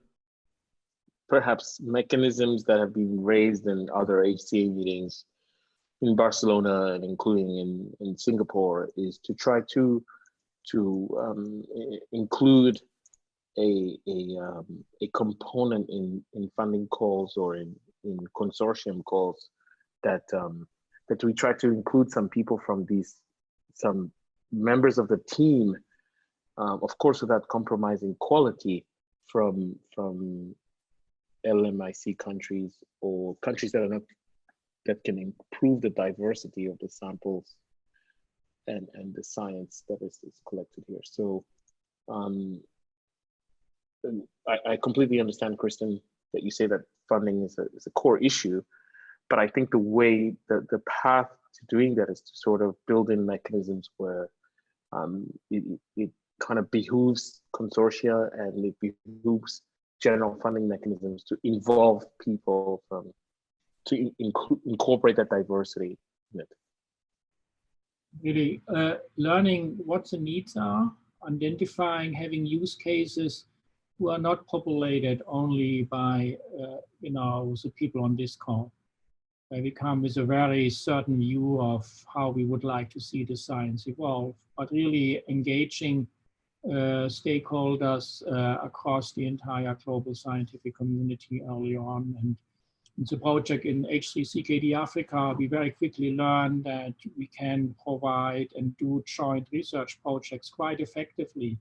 perhaps, mechanisms that have been raised in other HCA meetings in Barcelona and including in Singapore is to try to include a component in funding calls or in consortium calls that we try to include some people from some members of the team, of course, without compromising quality, from LMIC countries or countries that can improve the diversity of the samples and the science that is collected here. So I completely understand, Kristen, that you say that funding is a core issue, but I think the path to doing that is to sort of build in mechanisms where it kind of behooves consortia and it behooves general funding mechanisms to involve people to incorporate that diversity in it. Really learning what the needs are, identifying, having use cases who are not populated only by the people on this call. We come with a very certain view of how we would like to see the science evolve, but really engaging stakeholders across the entire global scientific community early on. And in the project in H3CKD Africa, we very quickly learned that we can provide and do joint research projects quite effectively.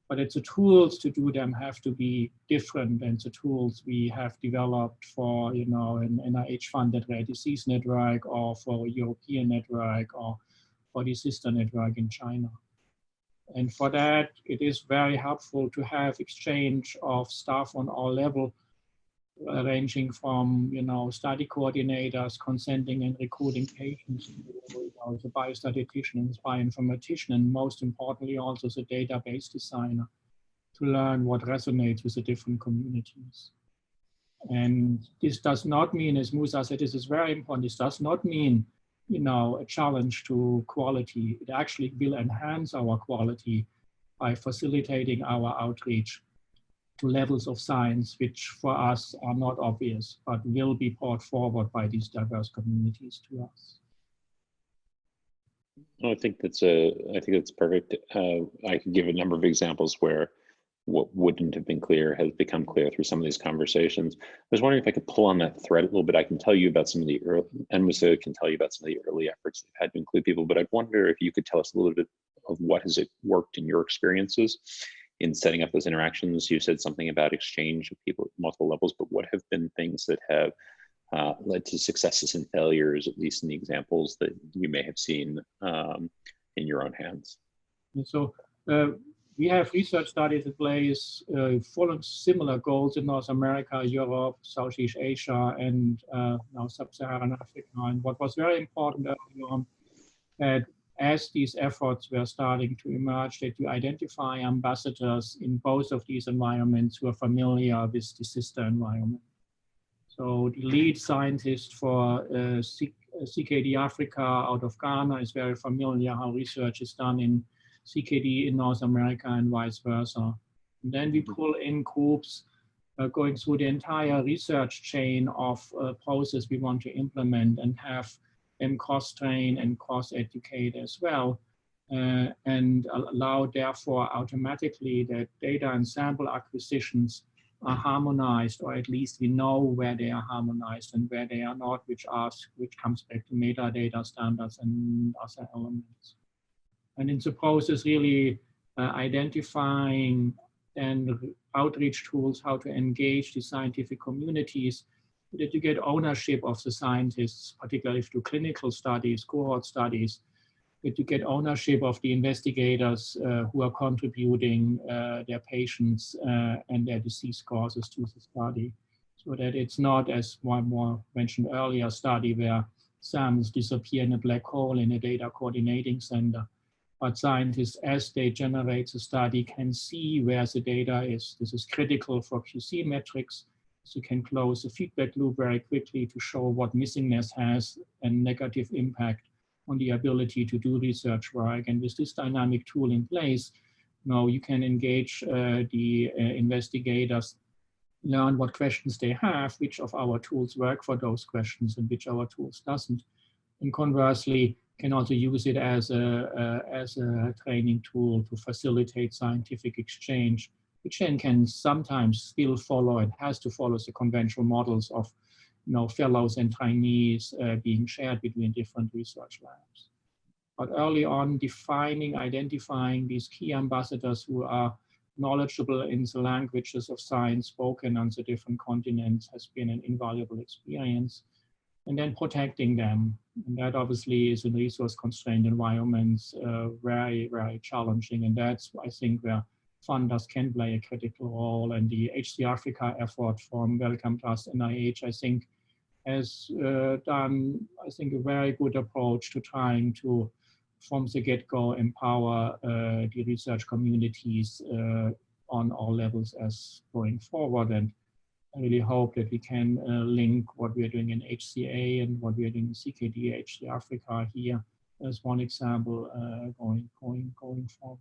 But it's the tools to do them have to be different than the tools we have developed for, an NIH-funded rare disease network, or for a European network, or for the sister network in China. And for that, it is very helpful to have exchange of staff on all levels, ranging from, study coordinators, consenting and recruiting patients, the biostatistician, bioinformatician, and most importantly, also the database designer, to learn what resonates with the different communities. And this does not mean, as Musa said, this is very important, this does not mean, a challenge to quality. It actually will enhance our quality by facilitating our outreach to levels of science which for us are not obvious, but will be brought forward by these diverse communities to us. I think that's perfect. I could give a number of examples where what wouldn't have been clear has become clear through some of these conversations. I was wondering if I could pull on that thread a little bit. I can tell you about some of the early, and Musa can tell you about some of the early efforts they've had to include people, but I'd wonder if you could tell us a little bit of what has it worked in your experiences in setting up those interactions. You said something about exchange of people at multiple levels, but what have been things that have led to successes and failures, at least in the examples that you may have seen in your own hands? And so we have research studies in place following similar goals in North America, Europe, Southeast Asia, and now Sub-Saharan Africa. And what was very important early on, that as these efforts were starting to emerge, that you identify ambassadors in both of these environments who are familiar with the sister environment. So the lead scientist for CKD Africa out of Ghana is very familiar how research is done in CKD in North America and vice versa. And then we pull in groups going through the entire research chain of process we want to implement, and have them cross-train and cross-educate as well, and allow therefore automatically that data and sample acquisitions are harmonized, or at least we know where they are harmonized and where they are not, which comes back to metadata standards and other elements. And in the process, really identifying then outreach tools, how to engage the scientific communities, that you get ownership of the scientists, particularly if you do clinical studies, cohort studies, that you get ownership of the investigators who are contributing their patients and their disease causes to the study, so that it's not, as one more mentioned earlier, a study where SAMs disappear in a black hole in a data coordinating center. But scientists, as they generate the study, can see where the data is. This is critical for QC metrics. So you can close the feedback loop very quickly to show what missingness has a negative impact on the ability to do research work. And with this dynamic tool in place, now you can engage the investigators, learn what questions they have, which of our tools work for those questions and which our tools doesn't. And conversely, can also use it as a training tool to facilitate scientific exchange, which then can sometimes still follow and has to follow the conventional models of fellows and trainees being shared between different research labs. But early on, identifying these key ambassadors who are knowledgeable in the languages of science spoken on the different continents has been an invaluable experience. And then protecting them. And that obviously is in resource-constrained environments very, very challenging. And that's, I think, where funders can play a critical role. And the HCA Africa effort from Wellcome Trust NIH, I think, has done, I think, a very good approach to trying to, from the get-go, empower the research communities on all levels as going forward. And I really hope that we can link what we're doing in HCA and what we're doing in CKD, HCA Africa here as one example going forward.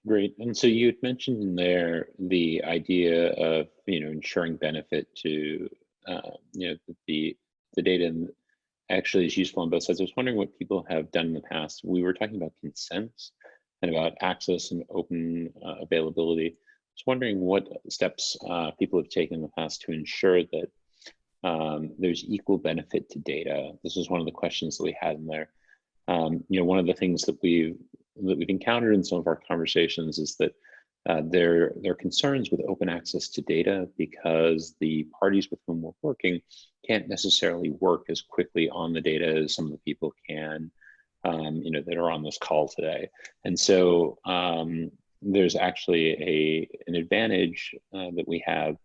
Great. And so you had mentioned in there the idea of ensuring benefit to the data actually is useful on both sides. I was wondering what people have done in the past. We were talking about consents and about access and open availability. I was wondering what steps people have taken in the past to ensure that there's equal benefit to data. This is one of the questions that we had in there. One of the things that we've encountered in some of our conversations is that there are concerns with open access to data because the parties with whom we're working can't necessarily work as quickly on the data as some of the people can, that are on this call today. And so there's actually an advantage that we have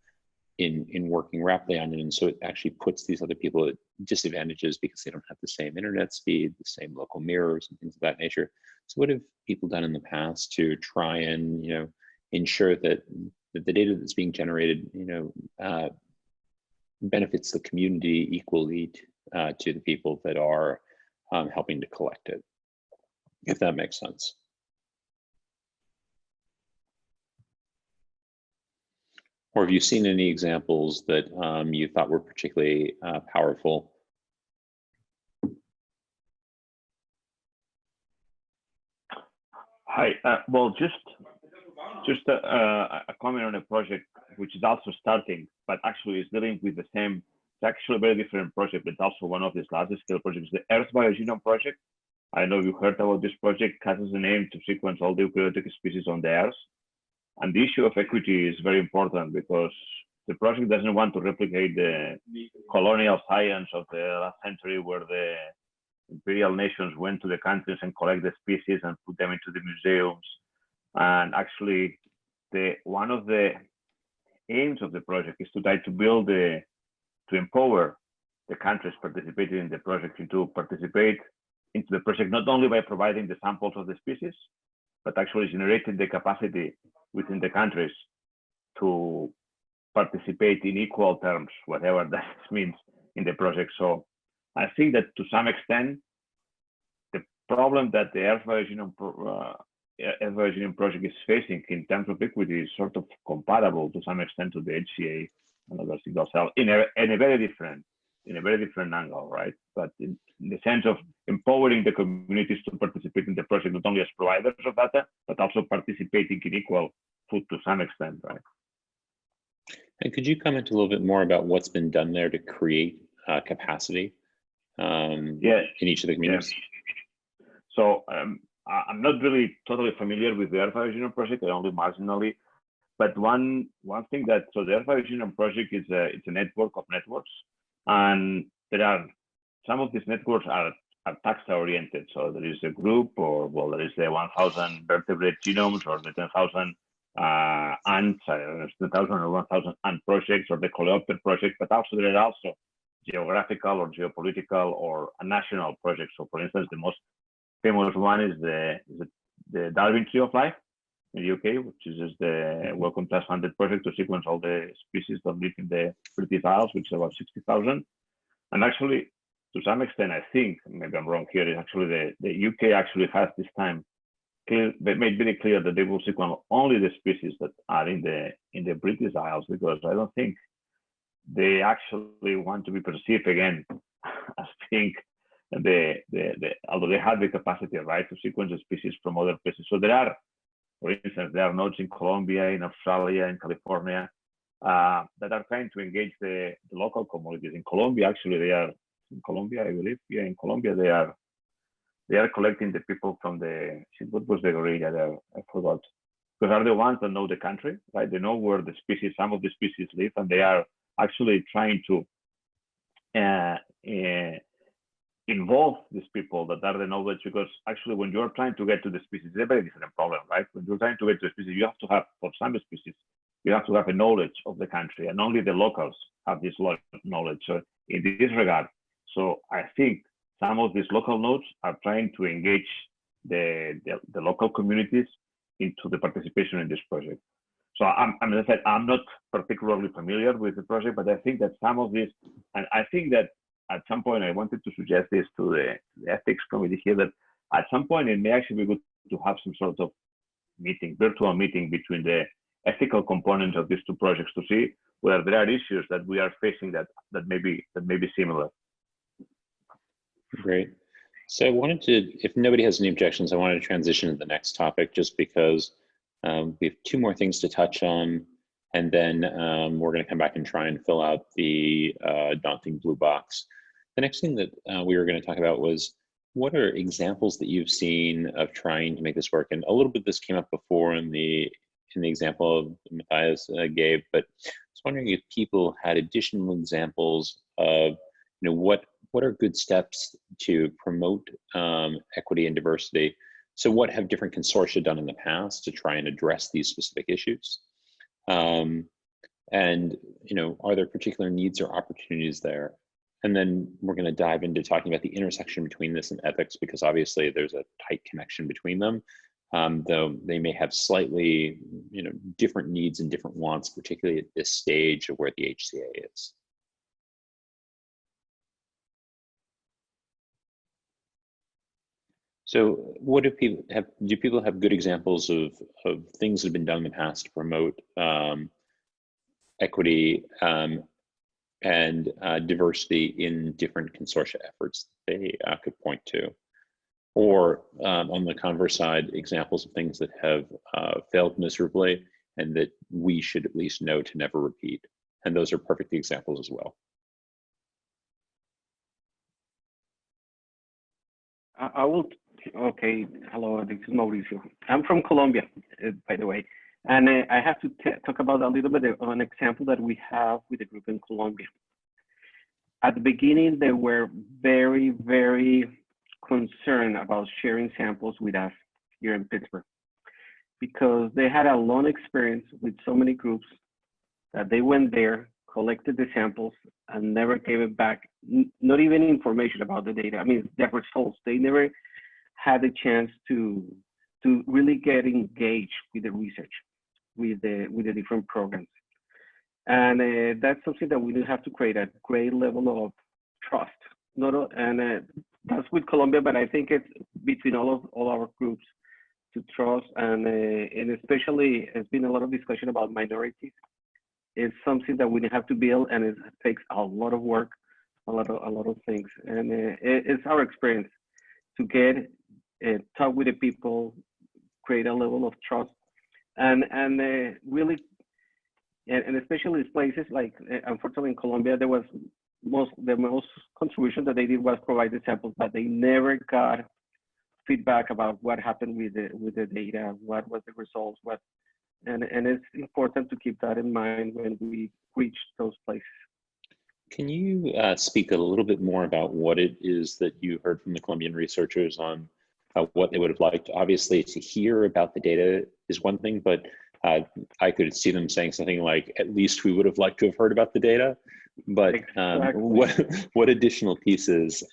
in working rapidly on it. And so it actually puts these other people at disadvantages because they don't have the same internet speed, the same local mirrors and things of that nature. So what have people done in the past to try and, ensure that the data that's being generated, benefits the community equally to the people that are helping to collect it, if that makes sense? Or have you seen any examples that you thought were particularly powerful? Hi, well, just a comment on a project which is also starting, but actually is dealing with the same, it's actually a very different project, but also one of these larger scale projects, the Earth Biogenome Project. I don't know if you heard about this project, has as a name to sequence all the eukaryotic species on the Earth. And the issue of equity is very important because the project doesn't want to replicate the colonial science of the last century where the imperial nations went to the countries and collect the species and put them into the museums. And actually, one of the aims of the project is to try to build to empower the countries participating in the project to participate into the project, not only by providing the samples of the species, but actually generating the capacity within the countries to participate in equal terms, whatever that means in the project. So I think that to some extent, the problem that the Earth Biogenome project is facing in terms of equity is sort of comparable to some extent to the HCA and other single cell in a very different angle, right? But in the sense of empowering the communities to participate in the project, not only as providers of data, but also participating in equal foot to some extent, right? And could you comment a little bit more about what's been done there to create capacity in each of the communities? So I'm not really totally familiar with the Earth Genome Project, only marginally. But one thing that, so the Earth Genome Project is it's a network of networks, and there are some of these networks are taxa oriented. So there is a group, or well, there is the 1,000 vertebrate genomes, or the 10,000 ants, 10,000 or 1,000 ant projects, or the coleopter project. But also there are also geographical or geopolitical or national projects. So for instance, the most famous one is the Darwin Tree of Life in the UK, which is just the Wellcome Trust funded project to sequence all the species that live in the British Isles, which is about 60,000. And actually, to some extent, I think, maybe I'm wrong here, is actually the UK actually has this time they made very clear that they will sequence only the species that are in the British Isles, because I don't think they actually want to be perceived again as being although they have the capacity, right, to sequence the species from other places. So there are, for instance, there are nodes in Colombia, in Australia, in California, that are trying to engage the local communities. In Colombia, actually, they are, in Colombia, I believe, yeah, in Colombia, they are collecting the people from what was the guerrilla there? I forgot. Because are the ones that know the country, right? They know where the species, some of the species live, and they are actually trying to involve these people that are the knowledge, because actually when you're trying to get to the species, it's a very different problem, right? When you're trying to get to a species, you have to have, for some species, you have to have a knowledge of the country, and only the locals have this knowledge. So in this regard, so I think some of these local nodes are trying to engage the local communities into the participation in this project. So as I said, I'm not particularly familiar with the project, but I think that some of this, and I think that at some point I wanted to suggest this to the ethics committee here, that at some point it may actually be good to have some sort of meeting, virtual meeting between the ethical components of these two projects to see whether there are issues that we are facing that may be similar. Great. So I wanted to, if nobody has any objections, I wanted to transition to the next topic, just because we have two more things to touch on, and then we're going to come back and try and fill out the daunting blue box. The next thing that we were going to talk about was, what are examples that you've seen of trying to make this work? And a little bit this came up before in the example Matthias gave, but I was wondering if people had additional examples of, what are good steps to promote equity and diversity? So what have different consortia done in the past to try and address these specific issues? And are there particular needs or opportunities there? And then we're going to dive into talking about the intersection between this and ethics, because obviously there's a tight connection between them, though they may have slightly different needs and different wants, particularly at this stage of where the HCA is. So what do people have good examples of things that have been done in the past to promote equity and diversity in different consortia efforts they could point to? Or on the converse side, examples of things that have failed miserably and that we should at least know to never repeat. And those are perfect examples as well. I will. Okay, hello, this is Mauricio. I'm from Colombia, by the way. And I have to talk about a little bit of an example that we have with the group in Colombia. At the beginning, they were very, very concerned about sharing samples with us here in Pittsburgh, because they had a long experience with so many groups that they went there, collected the samples, and never gave it back, not even information about the data. I mean, their results. They never had a chance to really get engaged with the research, with the different programs. And that's something that we do have to create a great level of trust. That's with Colombia, but I think it's between all our groups to trust, and especially there's been a lot of discussion about minorities. It's something that we have to build, and it takes a lot of work, a lot of things. And it's our experience to get talk with the people, create a level of trust, and really, and especially places like, unfortunately in Colombia, there was the most contribution that they did was provide the samples, but they never got feedback about what happened with the data, what was the results, and it's important to keep that in mind when we reach those places. Can you speak a little bit more about what it is that you heard from the Colombian researchers on what they would have liked? Obviously, to hear about the data is one thing, but I could see them saying something like, at least we would have liked to have heard about the data. But what additional pieces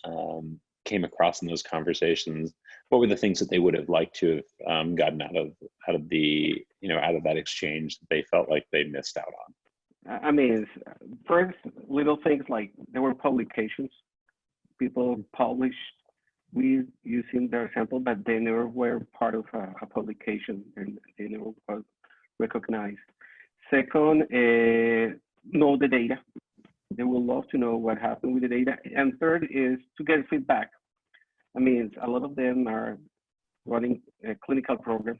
came across in those conversations? What were the things that they would have liked to have gotten out of that exchange that they felt like they missed out on? I mean, first, little things like there were publications. People published with using their sample, but they never were part of a publication, and they never were recognized. Second, know the data. They will love to know what happened with the data. And third is to get feedback. I mean, a lot of them are running clinical programs,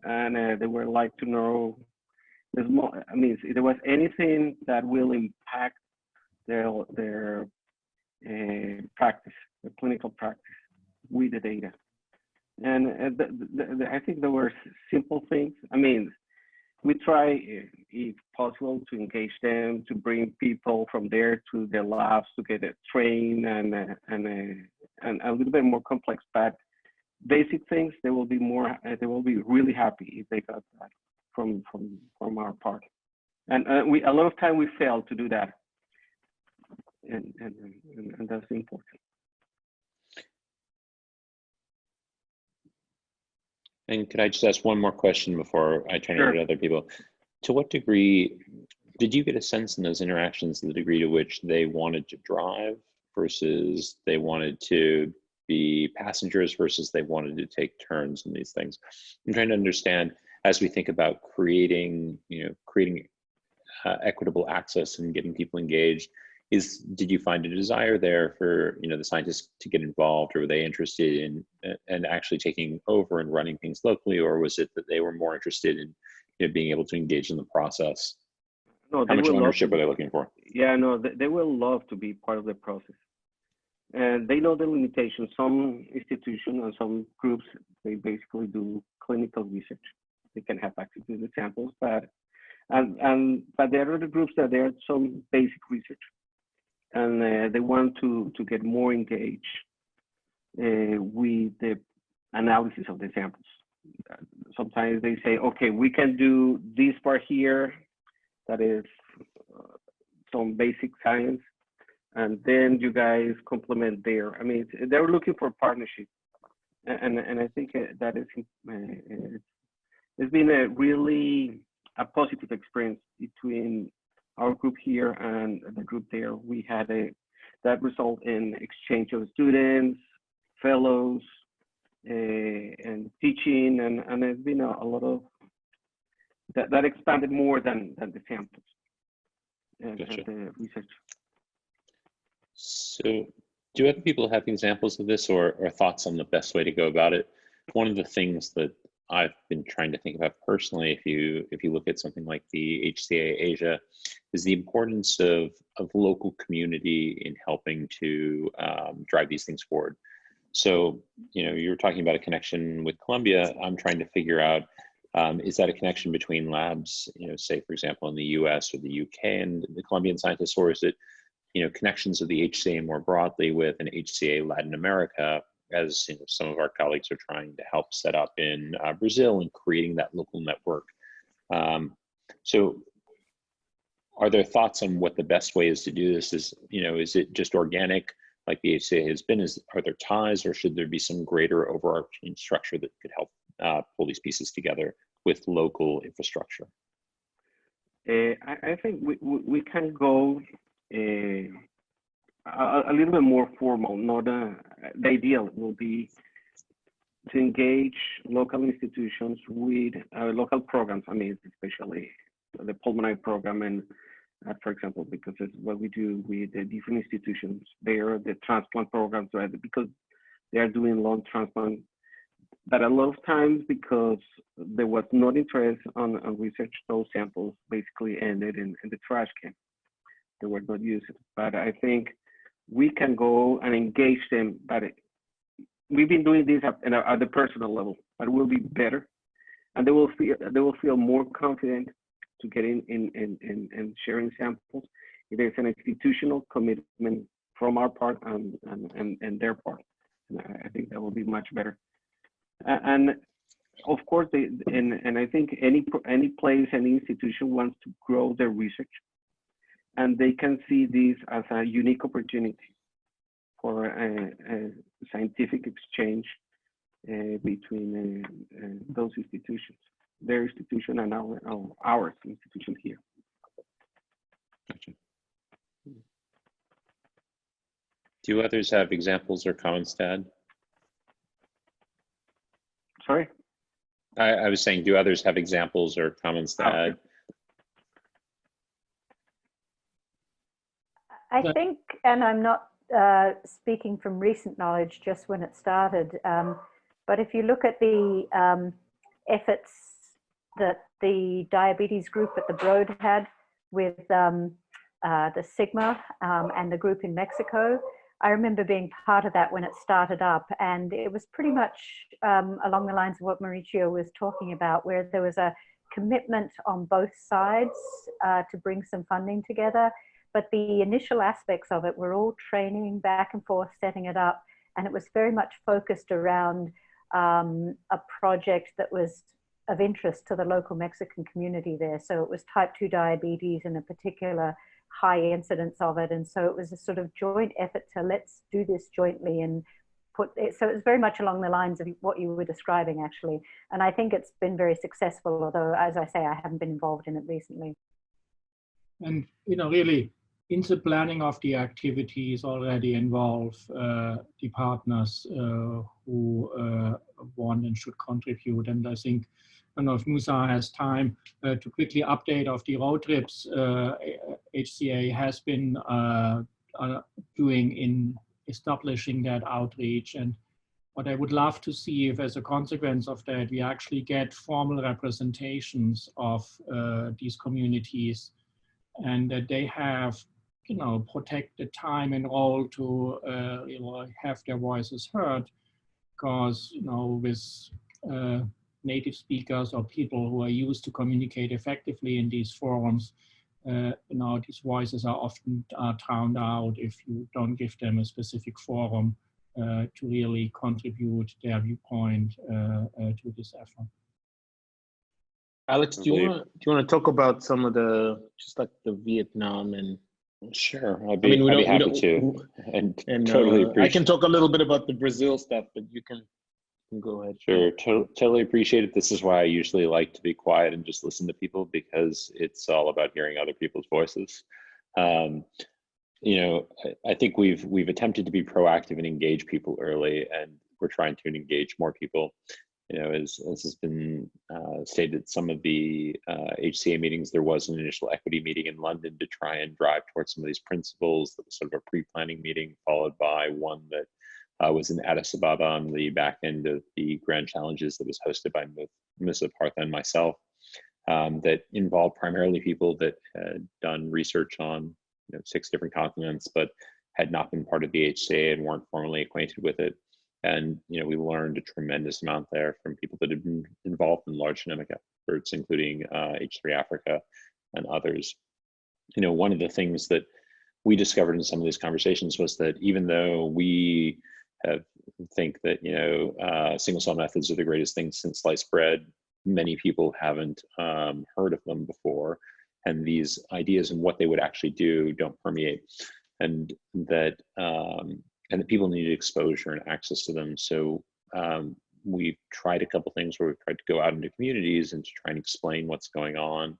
and they would like to know. There's more. I mean, if there was anything that will impact their practice, their clinical practice with the data. And I think there were simple things. I mean, we try, if possible, to engage them, to bring people from there to the labs to get trained and a little bit more complex, but basic things, they will be really happy if they got that from our part. And a lot of time we fail to do that, and that's important. And could I just ask one more question before I turn it over to other people? To what degree did you get a sense in those interactions, the degree to which they wanted to drive versus they wanted to be passengers versus they wanted to take turns in these things? I'm trying to understand, as we think about creating equitable access and getting people engaged, did you find a desire there for the scientists to get involved, or were they interested in actually taking over and running things locally, or was it that they were more interested in being able to engage in the process? No, how much ownership are they looking for? Yeah, no, they will love to be part of the process, and they know the limitations. Some institutions and some groups, they basically do clinical research. They can have access to the samples, but there are the groups that there are some basic research, and they want to get more engaged with the analysis of the samples. Sometimes they say, okay, we can do this part here, that is some basic science, and then you guys complement there. I mean, they're looking for partnership, and I think that is it's been a positive experience between our group here and the group there. We had that result in exchange of students, fellows, and teaching, and it's been a lot of that expanded more than the samples and the research. So do other people have examples of this or thoughts on the best way to go about it? One of the things that I've been trying to think about personally, if you look at something like the HCA Asia, is the importance of local community in helping to drive these things forward. So, you were talking about a connection with Colombia. I'm trying to figure out, is that a connection between labs, say, for example, in the US or the UK and the Colombian scientists, or is it, connections of the HCA more broadly with an HCA Latin America, as some of our colleagues are trying to help set up in Brazil and creating that local network. So are there thoughts on what the best way is to do this? Is it just organic like the HCA has been? Are there ties, or should there be some greater overarching structure that could help pull these pieces together with local infrastructure? I think we can go a little bit more formal. Not the ideal will be to engage local institutions with local programs. I mean, especially the pulmonary program, and for example, because it's what we do with the different institutions. They are the transplant programs, right? Because they are doing lung transplant. But a lot of times, because there was not interest on research, those samples basically ended in the trash can. They were not used. But I think we can go and engage them, but we've been doing this at the personal level, but we'll be better, and they will feel more confident to get in sharing samples. There's an institutional commitment from our part and their part, and I think that will be much better. And of course, I think any place, any institution wants to grow their research, and they can see this as a unique opportunity for a scientific exchange between those institutions, their institution and our institution here. Gotcha. Do others have examples or comments to add? Sorry? I was saying, do others have examples or comments to add? I think, and I'm not speaking from recent knowledge, just when it started, but if you look at the efforts that the diabetes group at the Broad had with the Sigma and the group in Mexico, I remember being part of that when it started up, and it was pretty much along the lines of what Mauricio was talking about, where there was a commitment on both sides to bring some funding together. But the initial aspects of it were all training, back and forth, setting it up. And it was very much focused around a project that was of interest to the local Mexican community there. So it was type 2 diabetes and a particular high incidence of it. And so it was a sort of joint effort to let's do this jointly and put it. So it was very much along the lines of what you were describing, actually. And I think it's been very successful, although, as I say, I haven't been involved in it recently. And, really, in the planning of the activities already involve the partners who want and should contribute. And I think, I don't know if Musa has time to quickly update of the road trips HCA has been doing in establishing that outreach. And what I would love to see if as a consequence of that, we actually get formal representations of these communities, and that they have, protected time and role to, have their voices heard, because, with native speakers or people who are used to communicate effectively in these forums, these voices are often drowned out if you don't give them a specific forum to really contribute their viewpoint to this effort. Alex, do you want to talk about some of just like the Vietnam and? Sure, I'd be happy to, and totally appreciate. I can talk a little bit about the Brazil stuff, but you can go ahead. Sure, totally appreciate it. This is why I usually like to be quiet and just listen to people, because it's all about hearing other people's voices. I think we've attempted to be proactive and engage people early, and we're trying to engage more people. As has been stated at some of the HCA meetings, there was an initial equity meeting in London to try and drive towards some of these principles. That was sort of a pre-planning meeting, followed by one that was in Addis Ababa on the back end of the Grand Challenges that was hosted by Ms. Partha and myself, that involved primarily people that had done research on 6 different continents, but had not been part of the HCA and weren't formally acquainted with it. And we learned a tremendous amount there from people that had been involved in large genomic efforts, including H3 Africa and others. One of the things that we discovered in some of these conversations was that even though we think that single cell methods are the greatest thing since sliced bread, many people haven't heard of them before, and these ideas and what they would actually do don't permeate, and that people needed exposure and access to them. So we've tried a couple things where we've tried to go out into communities and to try and explain what's going on,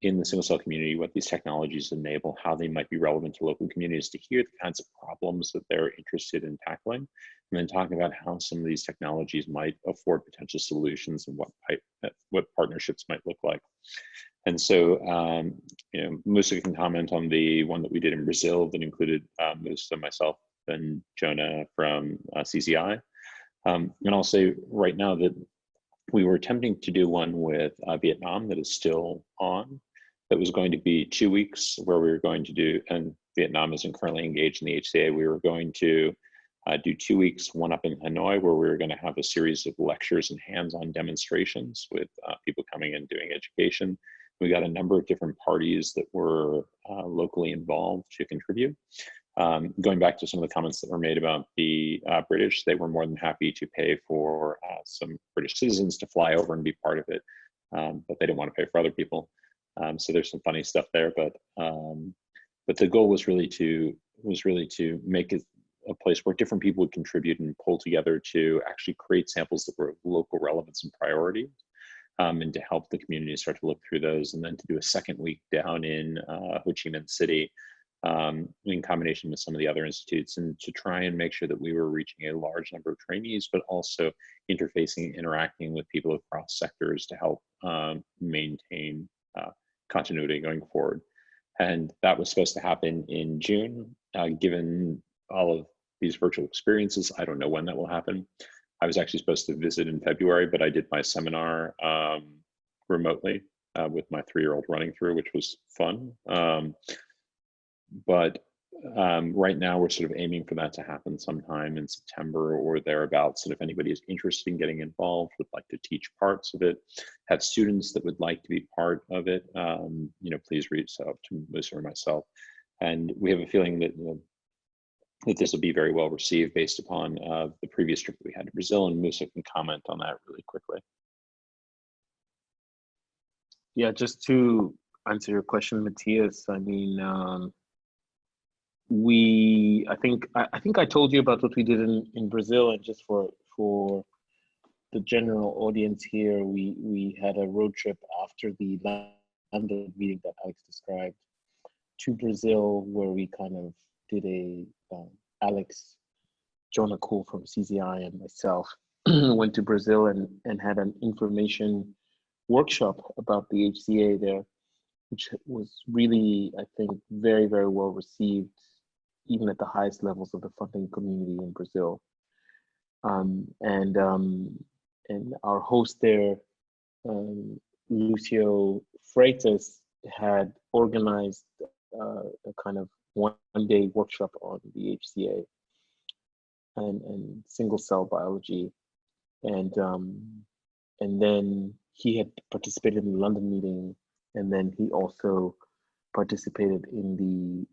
in the single cell community, what these technologies enable, how they might be relevant to local communities, to hear the kinds of problems that they're interested in tackling, and then talking about how some of these technologies might afford potential solutions and what partnerships might look like. And so, Musa can comment on the one that we did in Brazil that included Musa, myself, and Jonah from CCI. And I'll say right now that we were attempting to do one with Vietnam that is still on, that was going to be 2 weeks where we were going to do, and Vietnam isn't currently engaged in the HCA, we were going to do 2 weeks, one up in Hanoi, where we were going to have a series of lectures and hands-on demonstrations with people coming and doing education. We got a number of different parties that were locally involved to contribute. Going back to some of the comments that were made about the British, they were more than happy to pay for some British citizens to fly over and be part of it, but they didn't want to pay for other people. So there's some funny stuff there, but the goal was really to make it a place where different people would contribute and pull together to actually create samples that were of local relevance and priority, and to help the community start to look through those, and then to do a second week down in Ho Chi Minh City in combination with some of the other institutes, and to try and make sure that we were reaching a large number of trainees, but also interfacing, interacting with people across sectors to help maintain continuity going forward. And that was supposed to happen in June. Given all of these virtual experiences, I don't know when that will happen. I was actually supposed to visit in February, but I did my seminar remotely with my 3-year-old running through, which was fun. But right now we're sort of aiming for that to happen sometime in September or thereabouts. And if anybody is interested in getting involved, would like to teach parts of it, have students that would like to be part of it, please reach out to Musa or myself. And we have a feeling that that this will be very well received based upon the previous trip that we had to Brazil, and Musa can comment on that really quickly. Yeah, just to answer your question, Matthias, I mean, I think I told you about what we did in Brazil, and just for the general audience here, we had a road trip after the London meeting that Alex described to Brazil, where we kind of did Alex, Jonah Kuhl from CZI, and myself went to Brazil and had an information workshop about the HCA there, which was really, I think, very, very well received, even at the highest levels of the funding community in Brazil. And our host there, Lucio Freitas, had organized a kind of one-day workshop on the HCA and single cell biology, and then he had participated in the London meeting, and then he also participated in the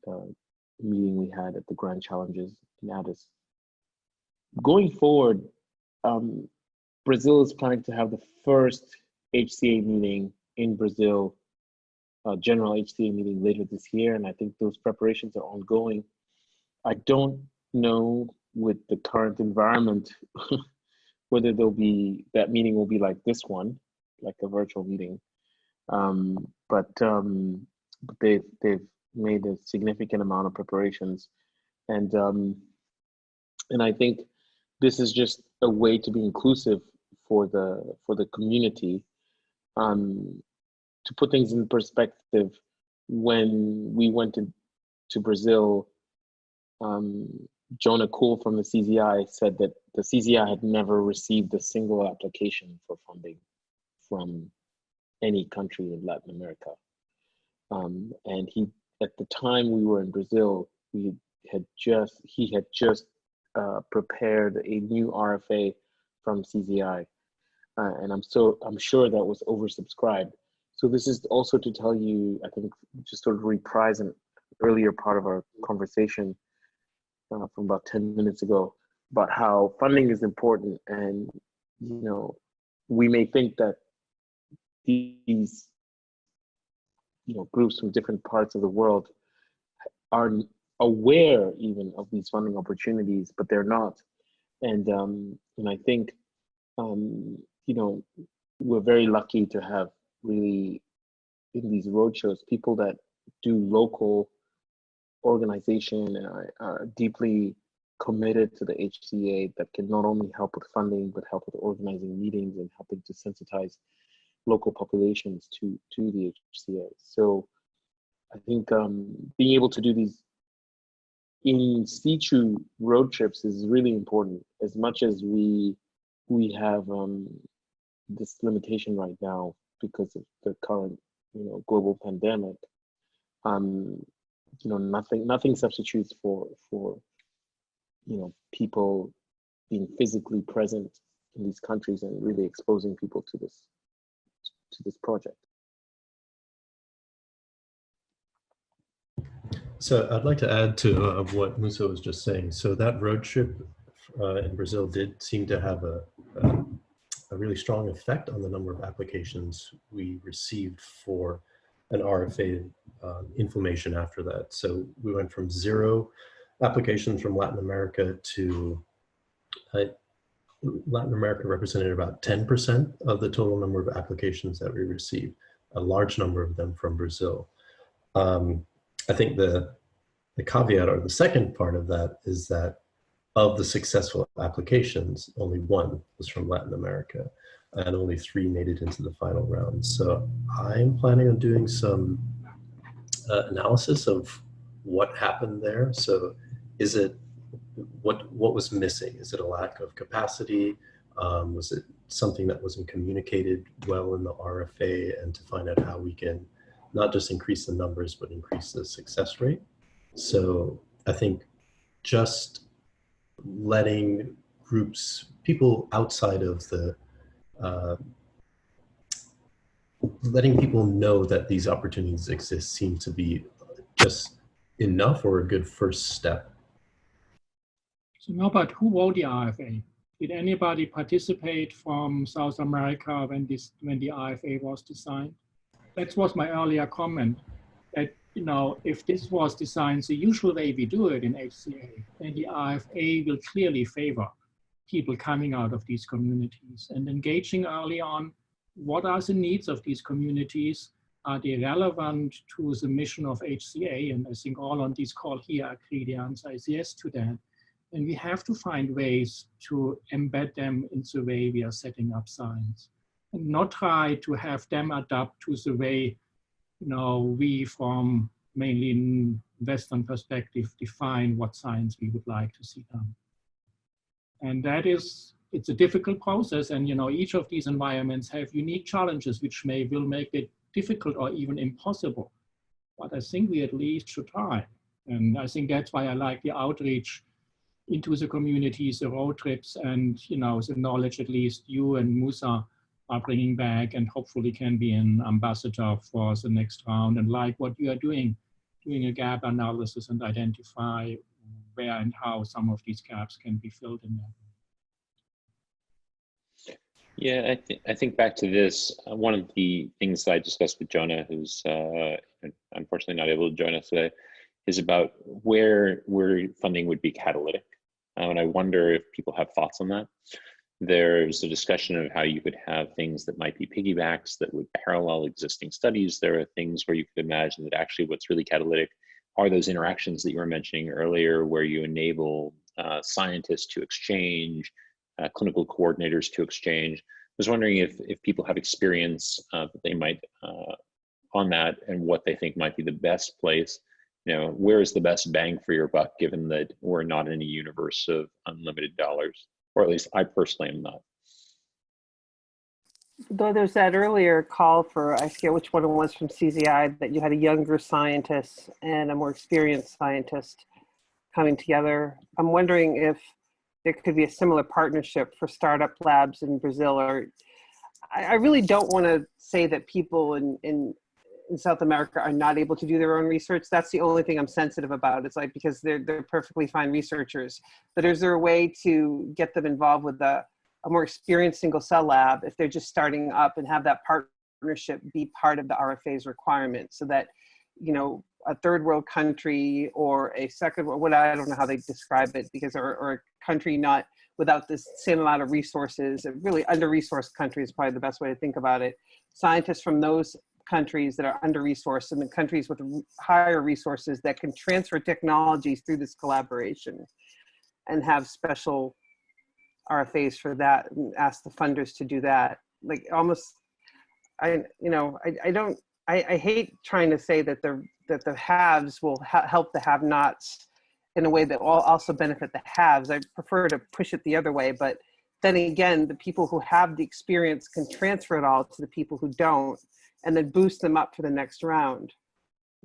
meeting we had at the Grand Challenges in Addis. Going forward, Brazil is planning to have the first HCA meeting in Brazil, general HCA meeting later this year, and I think those preparations are ongoing. I don't know with the current environment whether that meeting will be like this one, like a virtual meeting, but they've made a significant amount of preparations, and I think this is just a way to be inclusive for the community. To put things in perspective, when we went to Brazil, Jonah Kuhl from the CZI said that the CZI had never received a single application for funding from any country in Latin America. And at the time we were in Brazil, he had just prepared a new RFA from CZI, and I'm sure that was oversubscribed. So this is also to tell you, I think, just sort of reprise an earlier part of our conversation from about 10 minutes ago about how funding is important, and we may think that these groups from different parts of the world are aware even of these funding opportunities, but they're not. And I think we're very lucky to have really in these roadshows people that do local organization and are deeply committed to the HCA, that can not only help with funding but help with organizing meetings and helping to sensitize local populations to the HCA. So I think being able to do these in situ road trips is really important. As much as we have this limitation right now because of the current global pandemic, nothing substitutes for people being physically present in these countries and really exposing people to this project. So I'd like to add to what Musa was just saying. So that road trip in Brazil did seem to have a really strong effect on the number of applications we received for an RFA inflammation after that. So we went from 0 applications from Latin America to Latin America represented about 10% of the total number of applications that we received, a large number of them from Brazil. I think the caveat, or the second part of that, is that of the successful applications, only 1 was from Latin America, and only 3 made it into the final round. So I'm planning on doing some analysis of what happened there. So is it, what was missing? Is it a lack of capacity? Was it something that wasn't communicated well in the RFA, and to find out how we can not just increase the numbers, but increase the success rate? So I think just letting groups, people outside of the, letting people know that these opportunities exist seem to be just enough, or a good first step. So Norbert, who wrote the RFA? Did anybody participate from South America when the RFA was designed? That was my earlier comment, that if this was designed the usual way we do it in HCA, then the RFA will clearly favor people coming out of these communities and engaging early on. What are the needs of these communities? Are they relevant to the mission of HCA? And I think all on this call here agree the answer is yes to that. And we have to find ways to embed them in the way we are setting up science, and not try to have them adapt to the way we, from mainly in Western perspective, define what science we would like to see done. And that is, it's a difficult process, and each of these environments have unique challenges which will make it difficult or even impossible. But I think we at least should try. And I think that's why I like the outreach into the communities, the road trips, and the knowledge at least you and Musa are bringing back, and hopefully can be an ambassador for the next round, and like what you are doing a gap analysis and identify where and how some of these gaps can be filled in there. Yeah, I think back to this, one of the things that I discussed with Jonah, who's unfortunately not able to join us today, is about where funding would be catalytic. And I wonder if people have thoughts on that. There's a discussion of how you could have things that might be piggybacks that would parallel existing studies. There are things where you could imagine that actually what's really catalytic are those interactions that you were mentioning earlier, where you enable scientists to exchange, clinical coordinators to exchange. I was wondering if people have experience that they might on that, and what they think might be the best place. Where is the best bang for your buck, given that we're not in a universe of unlimited dollars, or at least I personally am not. Though there's that earlier call for, I forget which one it was from CZI, that you had a younger scientist and a more experienced scientist coming together. I'm wondering if there could be a similar partnership for startup labs in Brazil. Or I really don't want to say that people in South America are not able to do their own research. That's the only thing I'm sensitive about. It's like, because they're perfectly fine researchers. But is there a way to get them involved with a more experienced single cell lab if they're just starting up, and have that partnership be part of the RFA's requirement, so that, a third world country or a second world, I don't know how they describe it, because, or a country not without this same amount of resources, a really under-resourced country is probably the best way to think about it. Scientists from those countries that are under-resourced, and the countries with higher resources that can transfer technologies through this collaboration, and have special RFAs for that, and ask the funders to do that. Like, almost, I hate trying to say that the haves will help the have-nots in a way that will also benefit the haves. I prefer to push it the other way, but then again, the people who have the experience can transfer it all to the people who don't, and then boost them up for the next round.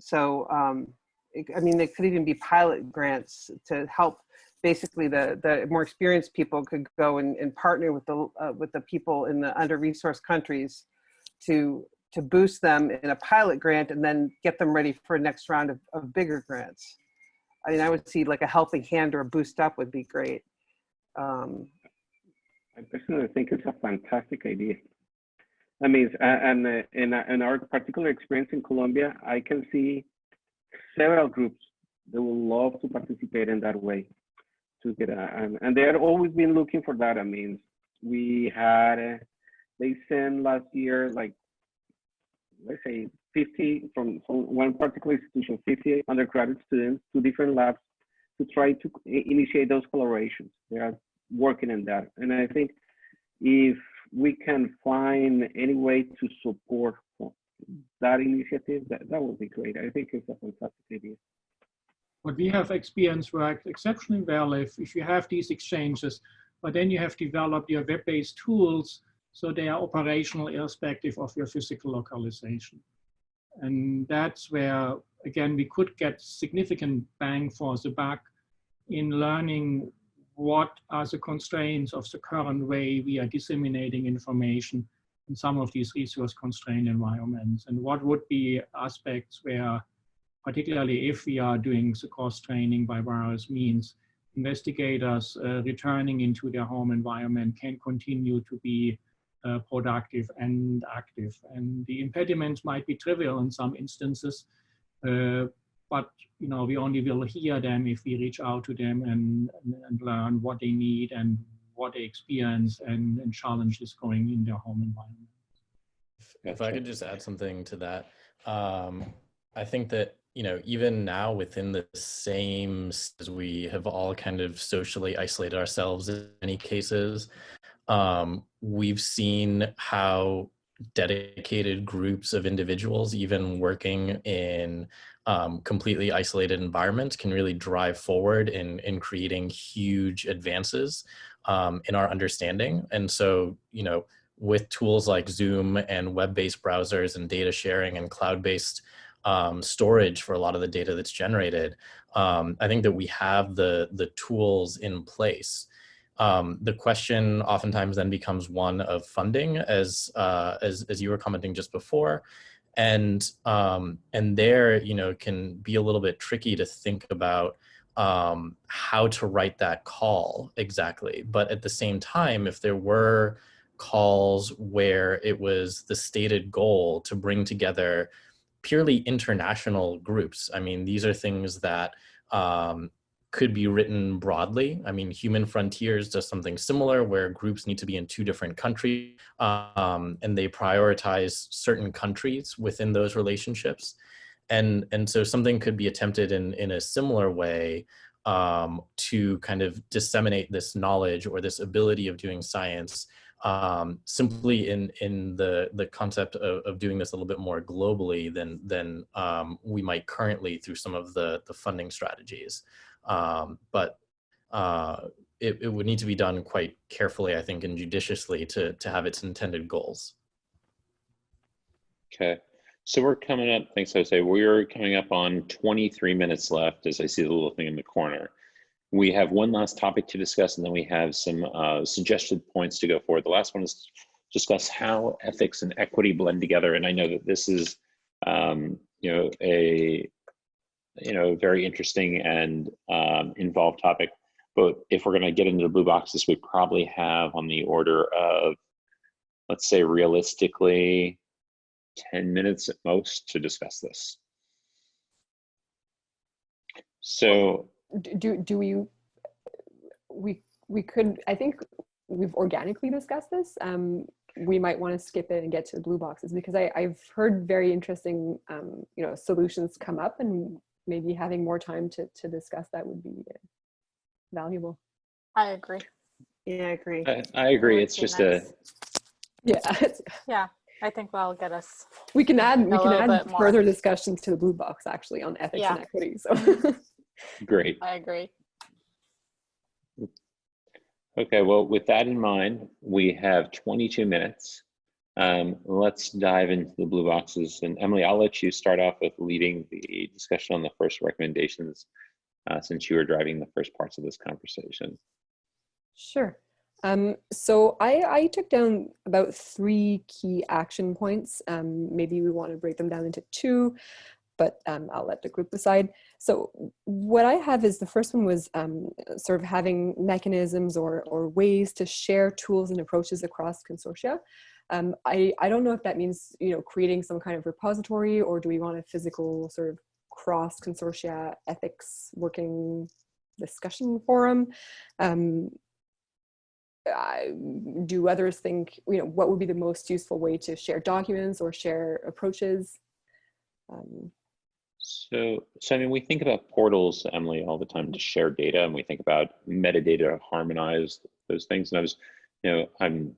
So, there could even be pilot grants to help basically the more experienced people could go and partner with the people in the under-resourced countries to boost them in a pilot grant and then get them ready for a next round of bigger grants. I mean, I would see like a helping hand or a boost up would be great. I personally think it's a fantastic idea. I mean, and in our particular experience in Colombia, I can see several groups that will love to participate in that way. To get and they had always been looking for that. I mean, we had, they sent last year, like, let's say 50 from one particular institution, 50 undergraduate students to different labs to try to initiate those collaborations. They are working on that. And I think if we can find any way to support that initiative, that would be great. I think it's a fantastic idea. What we have experienced worked exceptionally well if you have these exchanges, but then you have developed your web-based tools so they are operational irrespective of your physical localization. And that's where, again, we could get significant bang for the buck in learning what are the constraints of the current way we are disseminating information in some of these resource-constrained environments, and what would be aspects where, particularly if we are doing the cross-training by various means, investigators returning into their home environment can continue to be productive and active. And the impediments might be trivial in some instances, but we only will hear them if we reach out to them and learn what they need and what they experience and challenges going in their home environment. If I could just add something to that, I think that even now within the same, as we have all kind of socially isolated ourselves in many cases, we've seen how dedicated groups of individuals, even working in completely isolated environments, can really drive forward in creating huge advances in our understanding. And so, with tools like Zoom and web-based browsers and data sharing and cloud-based storage for a lot of the data that's generated, I think that we have the tools in place. The question oftentimes then becomes one of funding, as you were commenting just before, and there can be a little bit tricky to think about how to write that call exactly. But at the same time, if there were calls where it was the stated goal to bring together purely international groups, I mean, these are things that could be written broadly. I mean, Human Frontiers does something similar where groups need to be in 2 different countries and they prioritize certain countries within those relationships. And so something could be attempted in a similar way to kind of disseminate this knowledge or this ability of doing science simply in the concept of doing this a little bit more globally than we might currently through some of the funding strategies. But it would need to be done quite carefully, I think, and judiciously to have its intended goals. Okay, so we're coming up, thanks Jose, we're coming up on 23 minutes left as I see the little thing in the corner. We have one last topic to discuss, and then we have some suggested points to go forward. The last one is to discuss how ethics and equity blend together. And I know that this is, a very interesting and involved topic. But if we're going to get into the blue boxes, we probably have on the order of, let's say, realistically, 10 minutes at most to discuss this. So. We could, I think we've organically discussed this. We might want to skip it and get to the blue boxes because I've heard very interesting, solutions come up, and maybe having more time to discuss that would be valuable. I agree. Yeah, I agree. I agree. It's just yeah. I think that'll get us. We can add further more discussions to the blue box actually on ethics and equity. So great. I agree. Okay, well, with that in mind, we have 22 minutes. Let's dive into the blue boxes. And Emily, I'll let you start off with leading the discussion on the first recommendations since you were driving the first parts of this conversation. Sure. So I took down about 3 key action points. Maybe we want to break them down into 2, but I'll let the group decide. So what I have is the first one was sort of having mechanisms or ways to share tools and approaches across consortia. I don't know if that means, creating some kind of repository, or do we want a physical sort of cross consortia ethics working discussion forum? Do others think, what would be the most useful way to share documents or share approaches? So I mean, we think about portals, Emily, all the time to share data, and we think about metadata to harmonize those things. And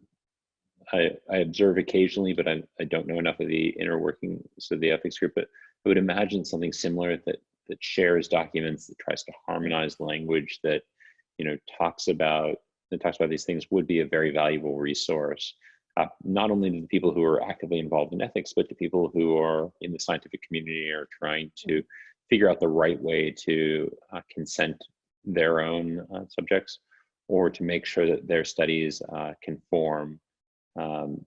I observe occasionally, but I don't know enough of the inner workings of the ethics group. But I would imagine something similar that shares documents, that tries to harmonize language, that talks about these things, would be a very valuable resource. Not only to the people who are actively involved in ethics, but to people who are in the scientific community or trying to figure out the right way to consent their own subjects, or to make sure that their studies conform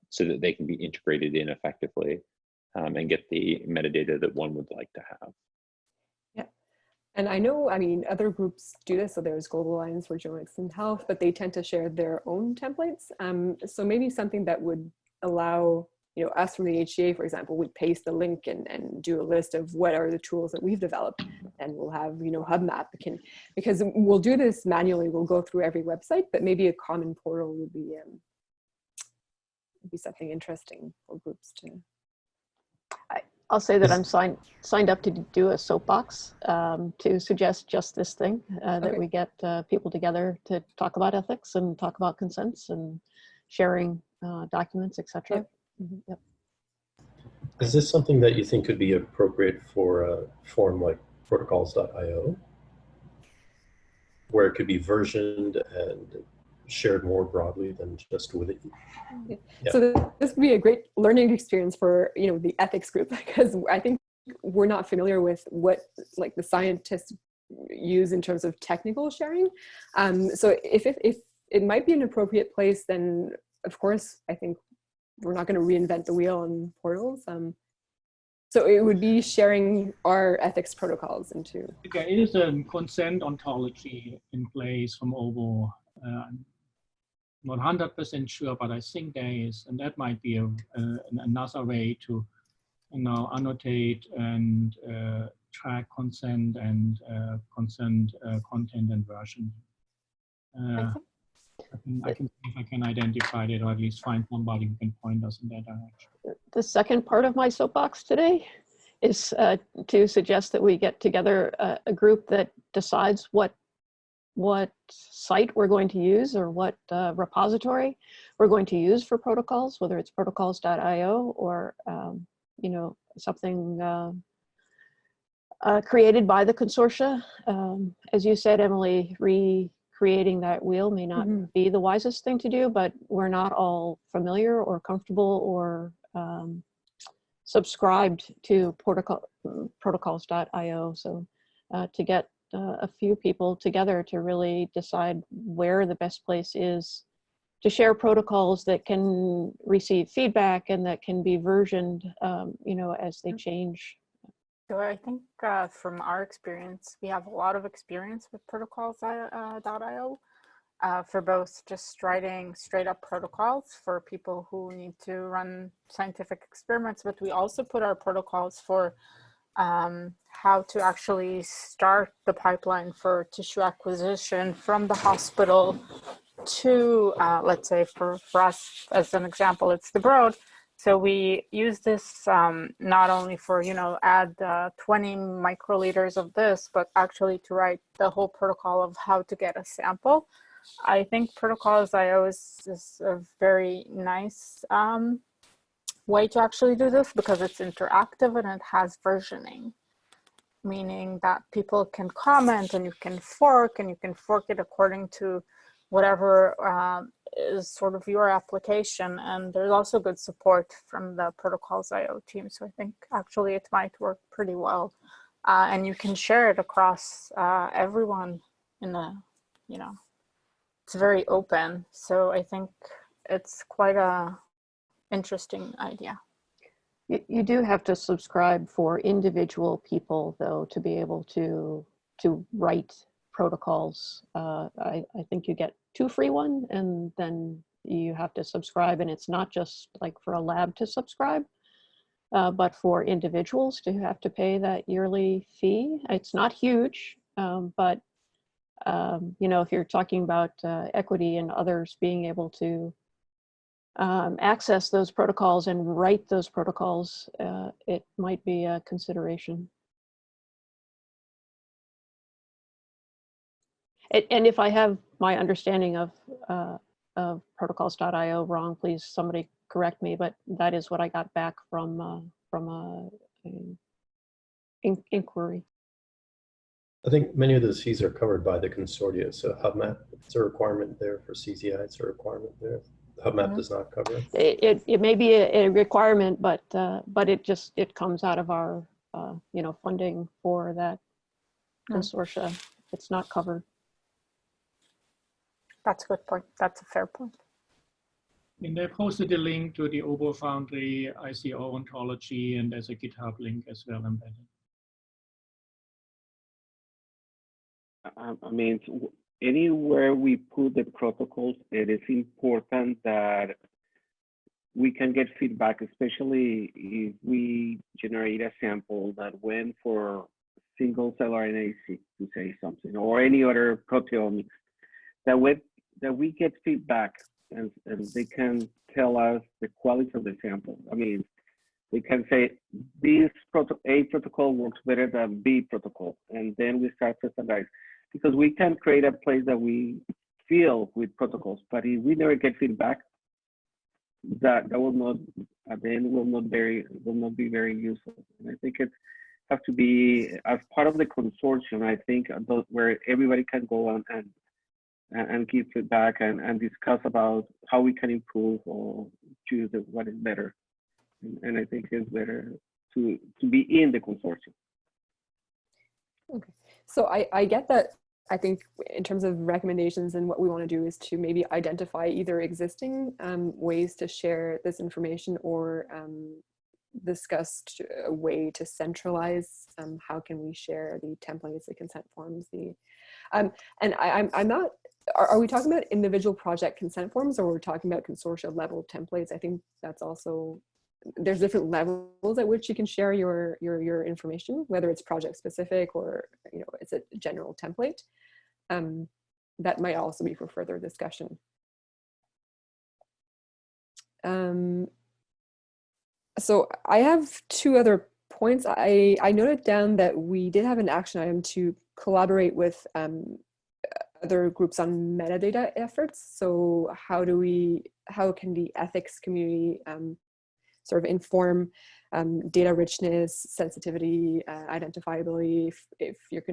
so that they can be integrated in effectively and get the metadata that one would like to have. Yeah. And I know, other groups do this. So there's Global Alliance for Genomics and Health, but they tend to share their own templates. So maybe something that would allow, us from the HCA, for example, would paste the link and do a list of what are the tools that we've developed. And we'll have, HubMap, because we'll do this manually. We'll go through every website, but maybe a common portal would be something interesting for groups to. I'll say that I'm signed up to do a soapbox to suggest just this thing, that we get people together to talk about ethics and talk about consents and sharing documents, etc. Yep. Mm-hmm. Yep. Is this something that you think could be appropriate for a forum like protocols.io, where it could be versioned and shared more broadly than just with it? Yeah. So this would be a great learning experience for the ethics group, because I think we're not familiar with what the scientists use in terms of technical sharing. So if it might be an appropriate place, then of course I think we're not going to reinvent the wheel on portals. So it would be sharing our ethics protocols into. There is a consent ontology in place from OVO. Not 100% sure, but I think there is, and that might be another way to annotate and track consent and consent content and version. I can see if I can identify it, or at least find somebody who can point us in that direction. The second part of my soapbox today is to suggest that we get together a group that decides what site we're going to use, or what repository we're going to use for protocols, whether it's protocols.io or something created by the consortia. As you said, Emily, recreating that wheel may not be the wisest thing to do, but we're not all familiar or comfortable or subscribed to protocols.io. So to get a few people together to really decide where the best place is to share protocols that can receive feedback and that can be versioned, as they change. So I think from our experience, we have a lot of experience with protocols.io for both just writing straight up protocols for people who need to run scientific experiments, but we also put our protocols for how to actually start the pipeline for tissue acquisition from the hospital to, let's say for us, as an example, it's the Broad. So we use this not only for, add 20 microliters of this, but actually to write the whole protocol of how to get a sample. I think protocols.io is a very nice way to actually do this, because it's interactive and it has versioning, meaning that people can comment and you can fork it according to whatever is sort of your application. And there's also good support from the protocols.io team. So I think actually it might work pretty well and you can share it across everyone in the, it's very open. So I think it's quite a interesting idea. You do have to subscribe for individual people, though, to be able to write protocols. I think you get 2 free ones, and then you have to subscribe, and it's not just like for a lab to subscribe, but for individuals to have to pay that yearly fee. It's not huge, but if you're talking about equity and others being able to access those protocols and write those protocols, it might be a consideration. And if I have my understanding of protocols.io wrong, please somebody correct me, but that is what I got back from an inquiry. I think many of those fees are covered by the consortia. So HubMap, it's a requirement there. For CZI, it's a requirement there. HubMap does not cover it. It may be a requirement, but it comes out of our funding for that consortia. It's not covered. That's a good point. That's a fair point. And I posted a link to the Obo Foundry ICO ontology, and there's a GitHub link as well embedded. I mean, anywhere we put the protocols, it is important that we can get feedback, especially if we generate a sample that went for single cell RNA-seq, to say something, or any other proteomics, that we get feedback and they can tell us the quality of the sample. I mean, they can say this A protocol works better than B protocol, and then we start to standardize, because we can create a place that we feel with protocols, but if we never get feedback, that will not at the end will not be very useful. And I think it has to be as part of the consortium. I think where everybody can go on and give feedback and discuss about how we can improve or choose what is better. And I think it's better to be in the consortium. Okay, so I get that. I think in terms of recommendations and what we want to do is to maybe identify either existing ways to share this information, or discuss a way to centralize how can we share the templates, the consent forms, and I'm not, are we talking about individual project consent forms, or we're talking about consortia level templates? I think that's also, there's different levels at which you can share your information, whether it's project specific or it's a general template. That might also be for further discussion. So I have 2 other points. I noted down that we did have an action item to collaborate with other groups on metadata efforts. So how can the ethics community sort of inform data richness, sensitivity, identifiability, if you're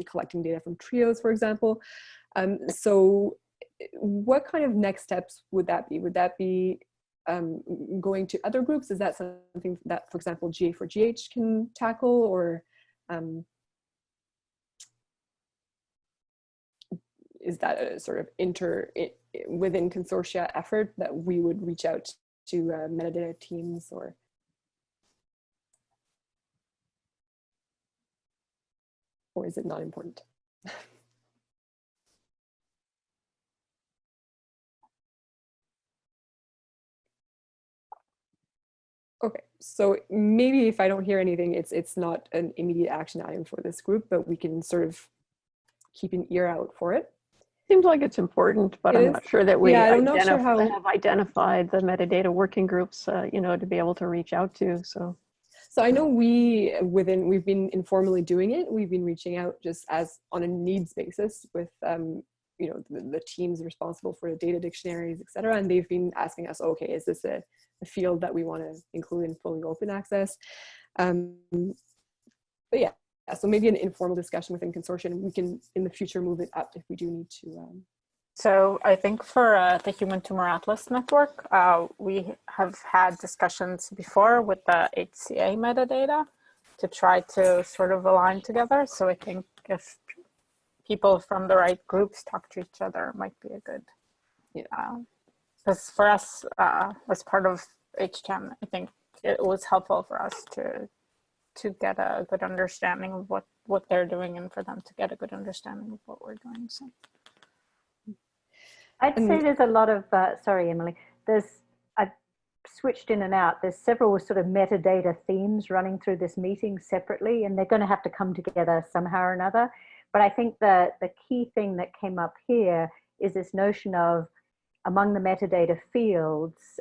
collecting data from trios, for example. So what kind of next steps would that be? Would that be going to other groups? Is that something that, for example, GA4GH can tackle, or is that a sort of within consortia effort that we would reach out to metadata teams, or is it not important? Okay, so maybe if I don't hear anything, it's not an immediate action item for this group, but we can sort of keep an ear out for it. Seems like it's important, but I'm not sure that we have identified the metadata working groups, to be able to reach out to. So I know we've been informally doing it. We've been reaching out just as on a needs basis with the teams responsible for the data dictionaries, et cetera. And they've been asking us, okay, is this a field that we want to include in fully open access? But yeah, so maybe an informal discussion within consortium. We can in the future move it up if we do need to. So I think for the Human Tumor Atlas Network, we have had discussions before with the HCA metadata to try to sort of align together. So I think if people from the right groups talk to each other, it might be a good, because for us as part of HCAM, I think it was helpful for us to get a good understanding of what they're doing, and for them to get a good understanding of what we're doing. So I'd say there's a lot of, sorry, Emily, I've switched in and out. There's several sort of metadata themes running through this meeting separately, and they're going to have to come together somehow or another. But I think the key thing that came up here is this notion of, among the metadata fields,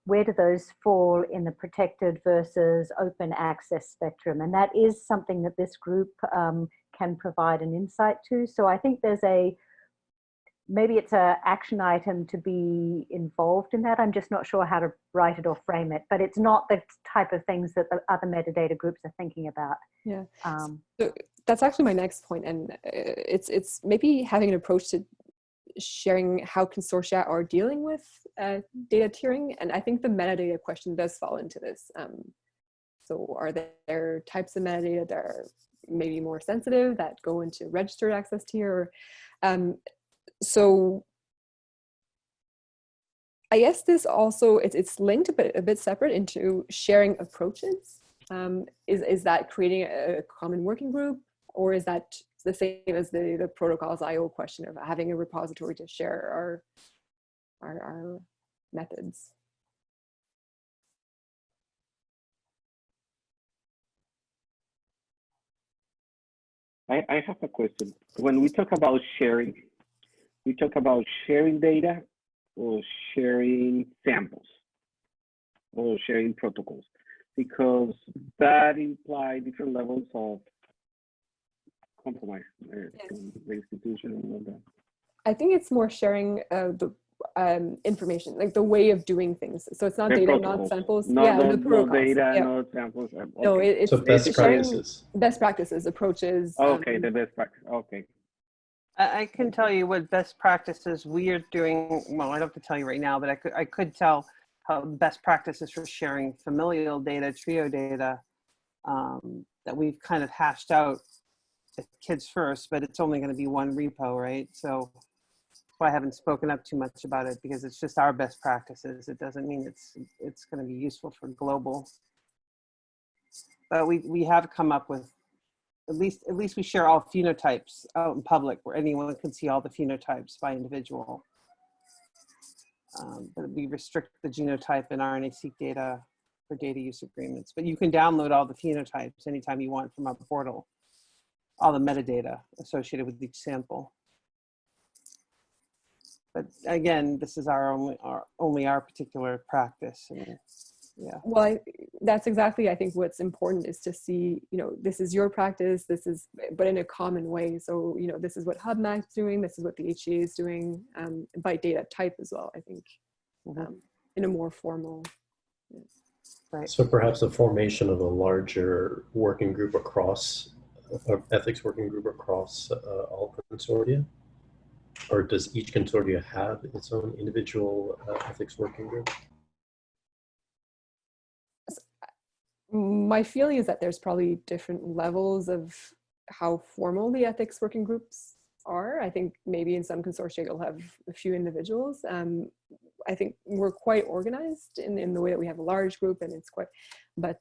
where do those fall in the protected versus open access spectrum? And that is something that this group can provide an insight to. So I think there's maybe it's an action item to be involved in that. I'm just not sure how to write it or frame it, but it's not the type of things that the other metadata groups are thinking about. Yeah, so that's actually my next point. And it's maybe having an approach to sharing how consortia are dealing with data tiering. And I think the metadata question does fall into this. So are there types of metadata that are maybe more sensitive that go into registered access tier? So I guess this also, it's linked but a bit separate into sharing approaches. Is that creating a common working group, or is that the same as the protocols IO question of having a repository to share our methods? I have a question. When we talk about sharing, we talk about sharing data or sharing samples or sharing protocols, because that implies different levels of compromise in the institution and all that. I think it's more sharing the information, like the way of doing things. So it's not The data, protocols. not samples. No, yeah, no, the no protocols. data, Yeah. no samples. Okay. No, it's so best practices. Best practices, approaches. Okay, the best practice. Okay. I can tell you what best practices we are doing. Well, I don't have to tell you right now, but I could tell how best practices for sharing familial data, trio data, that we've kind of hashed out at Kids First, but it's only going to be one repo, right? So that's why I haven't spoken up too much about it, because it's just our best practices. It doesn't mean it's going to be useful for global. But we have come up with, at least we share all phenotypes out in public where anyone can see all the phenotypes by individual. But we restrict the genotype in RNA-seq data for data use agreements. But you can download all the phenotypes anytime you want from our portal, all the metadata associated with each sample. But again, this is only our particular practice. And yeah. Well, that's exactly, I think what's important is to see, this is your practice, but in a common way. So, this is what HubMac's doing, this is what the HCA is doing, by data type as well, I think, in a more formal. Yeah. Right. So perhaps the formation of a larger working group across, ethics working group across all consortia? Or does each consortia have its own individual ethics working group? My feeling is that there's probably different levels of how formal the ethics working groups are. I think maybe in some consortia you'll have a few individuals. I think we're quite organized in the way that we have a large group, and it's quite, but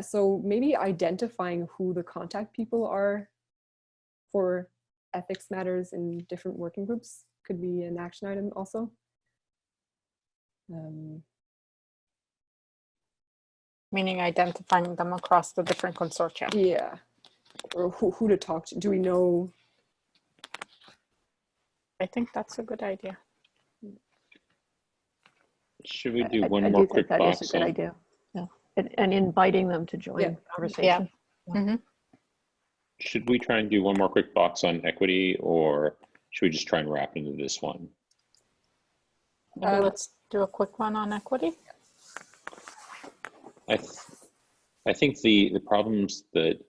so maybe identifying who the contact people are for ethics matters in different working groups could be an action item also. Meaning identifying them across the different consortia. Yeah, or who to talk to. Do we know? I think that's a good idea. Should we do one I more do quick think that box is a good on, idea. Yeah, and inviting them to join the conversation. Yeah. should we try and do one more quick box on equity, or should we just try and wrap into this one? Let's do a quick one on equity. I think the problems that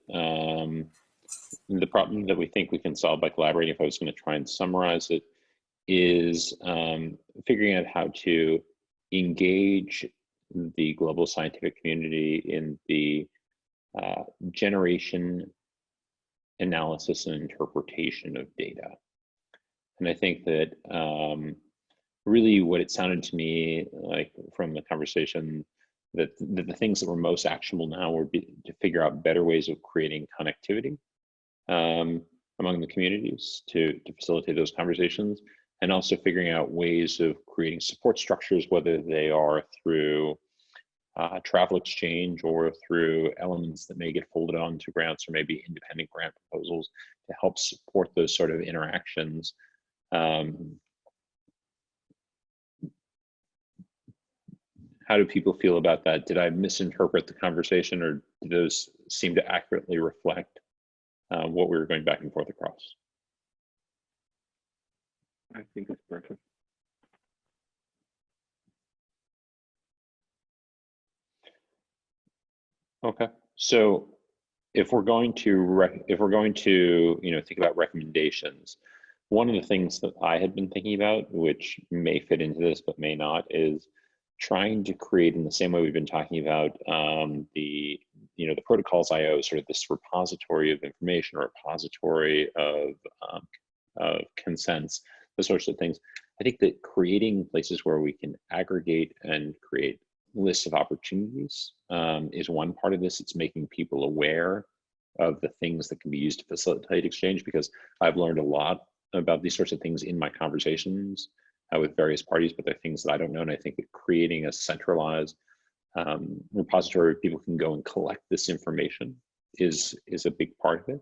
the problem that we think we can solve by collaborating, if I was going to try and summarize it, is figuring out how to engage the global scientific community in the generation, analysis, and interpretation of data. And I think that really what it sounded to me like from the conversation, that the things that were most actionable now would be to figure out better ways of creating connectivity among the communities to facilitate those conversations, and also figuring out ways of creating support structures, whether they are through travel exchange or through elements that may get folded onto grants or maybe independent grant proposals to help support those sort of interactions. How do people feel about that? Did I misinterpret the conversation, or do those seem to accurately reflect what we were going back and forth across? I think it's perfect. Okay, so if we're going to think about recommendations, one of the things that I had been thinking about, which may fit into this but may not, is trying to create, in the same way we've been talking about the protocols IO, sort of this repository of information or repository of consents, those sorts of things. I think that creating places where we can aggregate and create lists of opportunities is one part of this. It's making people aware of the things that can be used to facilitate exchange, because I've learned a lot about these sorts of things in my conversations with various parties, but they're things that I don't know. And I think that creating a centralized repository where people can go and collect this information is a big part of it.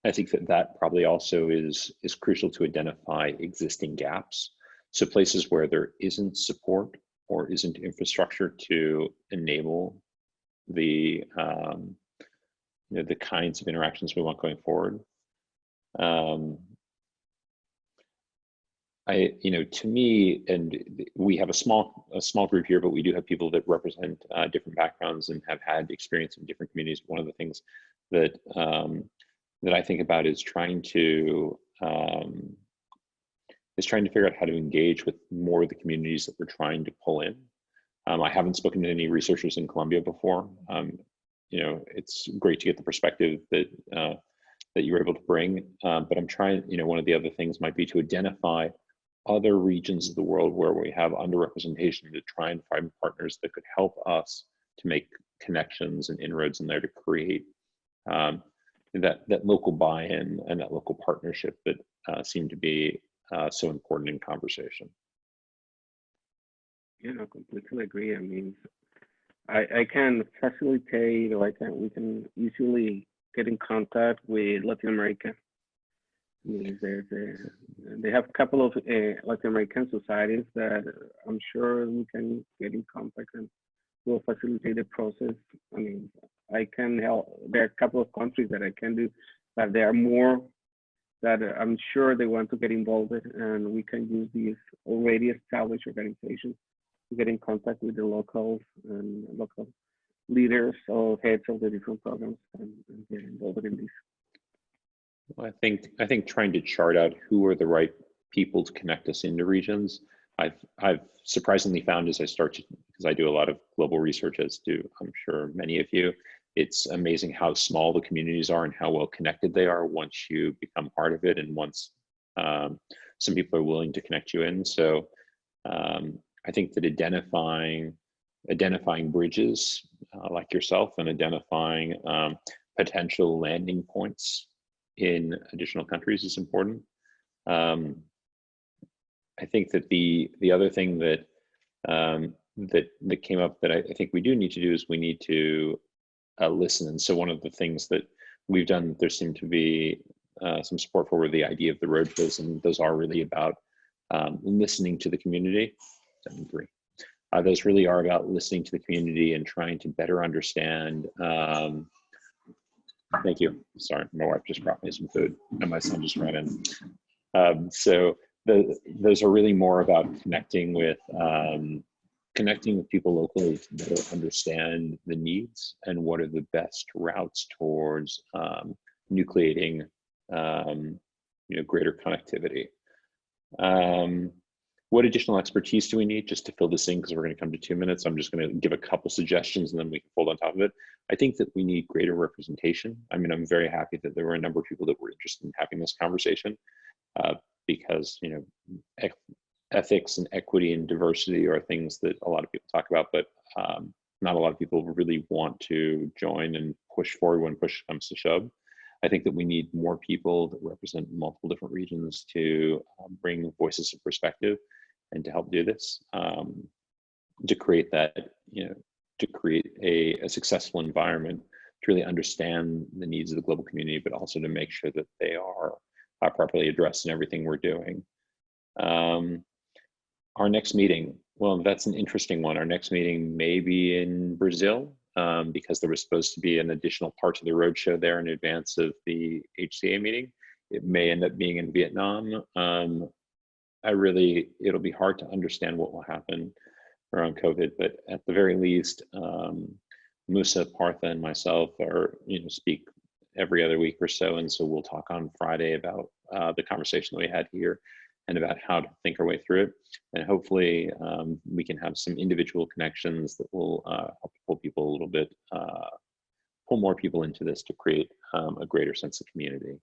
I think that probably also is crucial to identify existing gaps. So places where there isn't support or isn't infrastructure to enable the the kinds of interactions we want going forward. To me, and we have a small group here, but we do have people that represent different backgrounds and have had experience in different communities. One of the things that that I think about is trying to figure out how to engage with more of the communities that we're trying to pull in. I haven't spoken to any researchers in Colombia before. It's great to get the perspective that that you were able to bring, but I'm trying. One of the other things might be to identify other regions of the world where we have underrepresentation, to try and find partners that could help us to make connections and inroads in there to create that local buy-in and that local partnership that seem to be so important in conversation. Yeah, I completely agree. I mean, I can facilitate, or we can easily get in contact with Latin America. I mean, they have a couple of Latin American societies that I'm sure we can get in contact and will facilitate the process. I mean, I can help. There are a couple of countries that I can do, but there are more that I'm sure they want to get involved in, and we can use these already established organizations to get in contact with the locals and local leaders or heads of the different programs and get involved in this. I think trying to chart out who are the right people to connect us into regions, I've surprisingly found, as I start to, because I do a lot of global research, as do I'm sure many of you, it's amazing how small the communities are and how well connected they are once you become part of it, and once some people are willing to connect you in. So I think that identifying bridges like yourself, and identifying potential landing points in additional countries is important. I think that the other thing that that came up that I think we do need to do is we need to listen. And so one of the things that we've done, there seemed to be some support for the idea of the road shows, and those are really about listening to the community. 7-3. Those really are about listening to the community and trying to better understand. Thank you. Sorry, my wife just brought me some food and my son just ran in. So those are really more about connecting with people locally to better understand the needs and what are the best routes towards nucleating greater connectivity. What additional expertise do we need just to fill this in, because we're going to come to 2 minutes. I'm just going to give a couple suggestions and then we can fold on top of it. I think that we need greater representation. I mean, I'm very happy that there were a number of people that were interested in having this conversation because, you know, ethics and equity and diversity are things that a lot of people talk about, but not a lot of people really want to join and push forward when push comes to shove. I think that we need more people that represent multiple different regions to bring voices of perspective and to help do this, to create that, you know, to create a successful environment to really understand the needs of the global community, but also to make sure that they are properly addressed in everything we're doing. Our next meeting, well, that's an interesting one. Our next meeting may be in Brazil because there was supposed to be an additional part of the roadshow there in advance of the HCA meeting. It may end up being in Vietnam. It'll be hard to understand what will happen around COVID, but at the very least, Musa, Partha, and myself are, you know, speak every other week or so, and so we'll talk on Friday about the conversation that we had here and about how to think our way through it. And hopefully we can have some individual connections that will help pull people a little bit, pull more people into this to create a greater sense of community.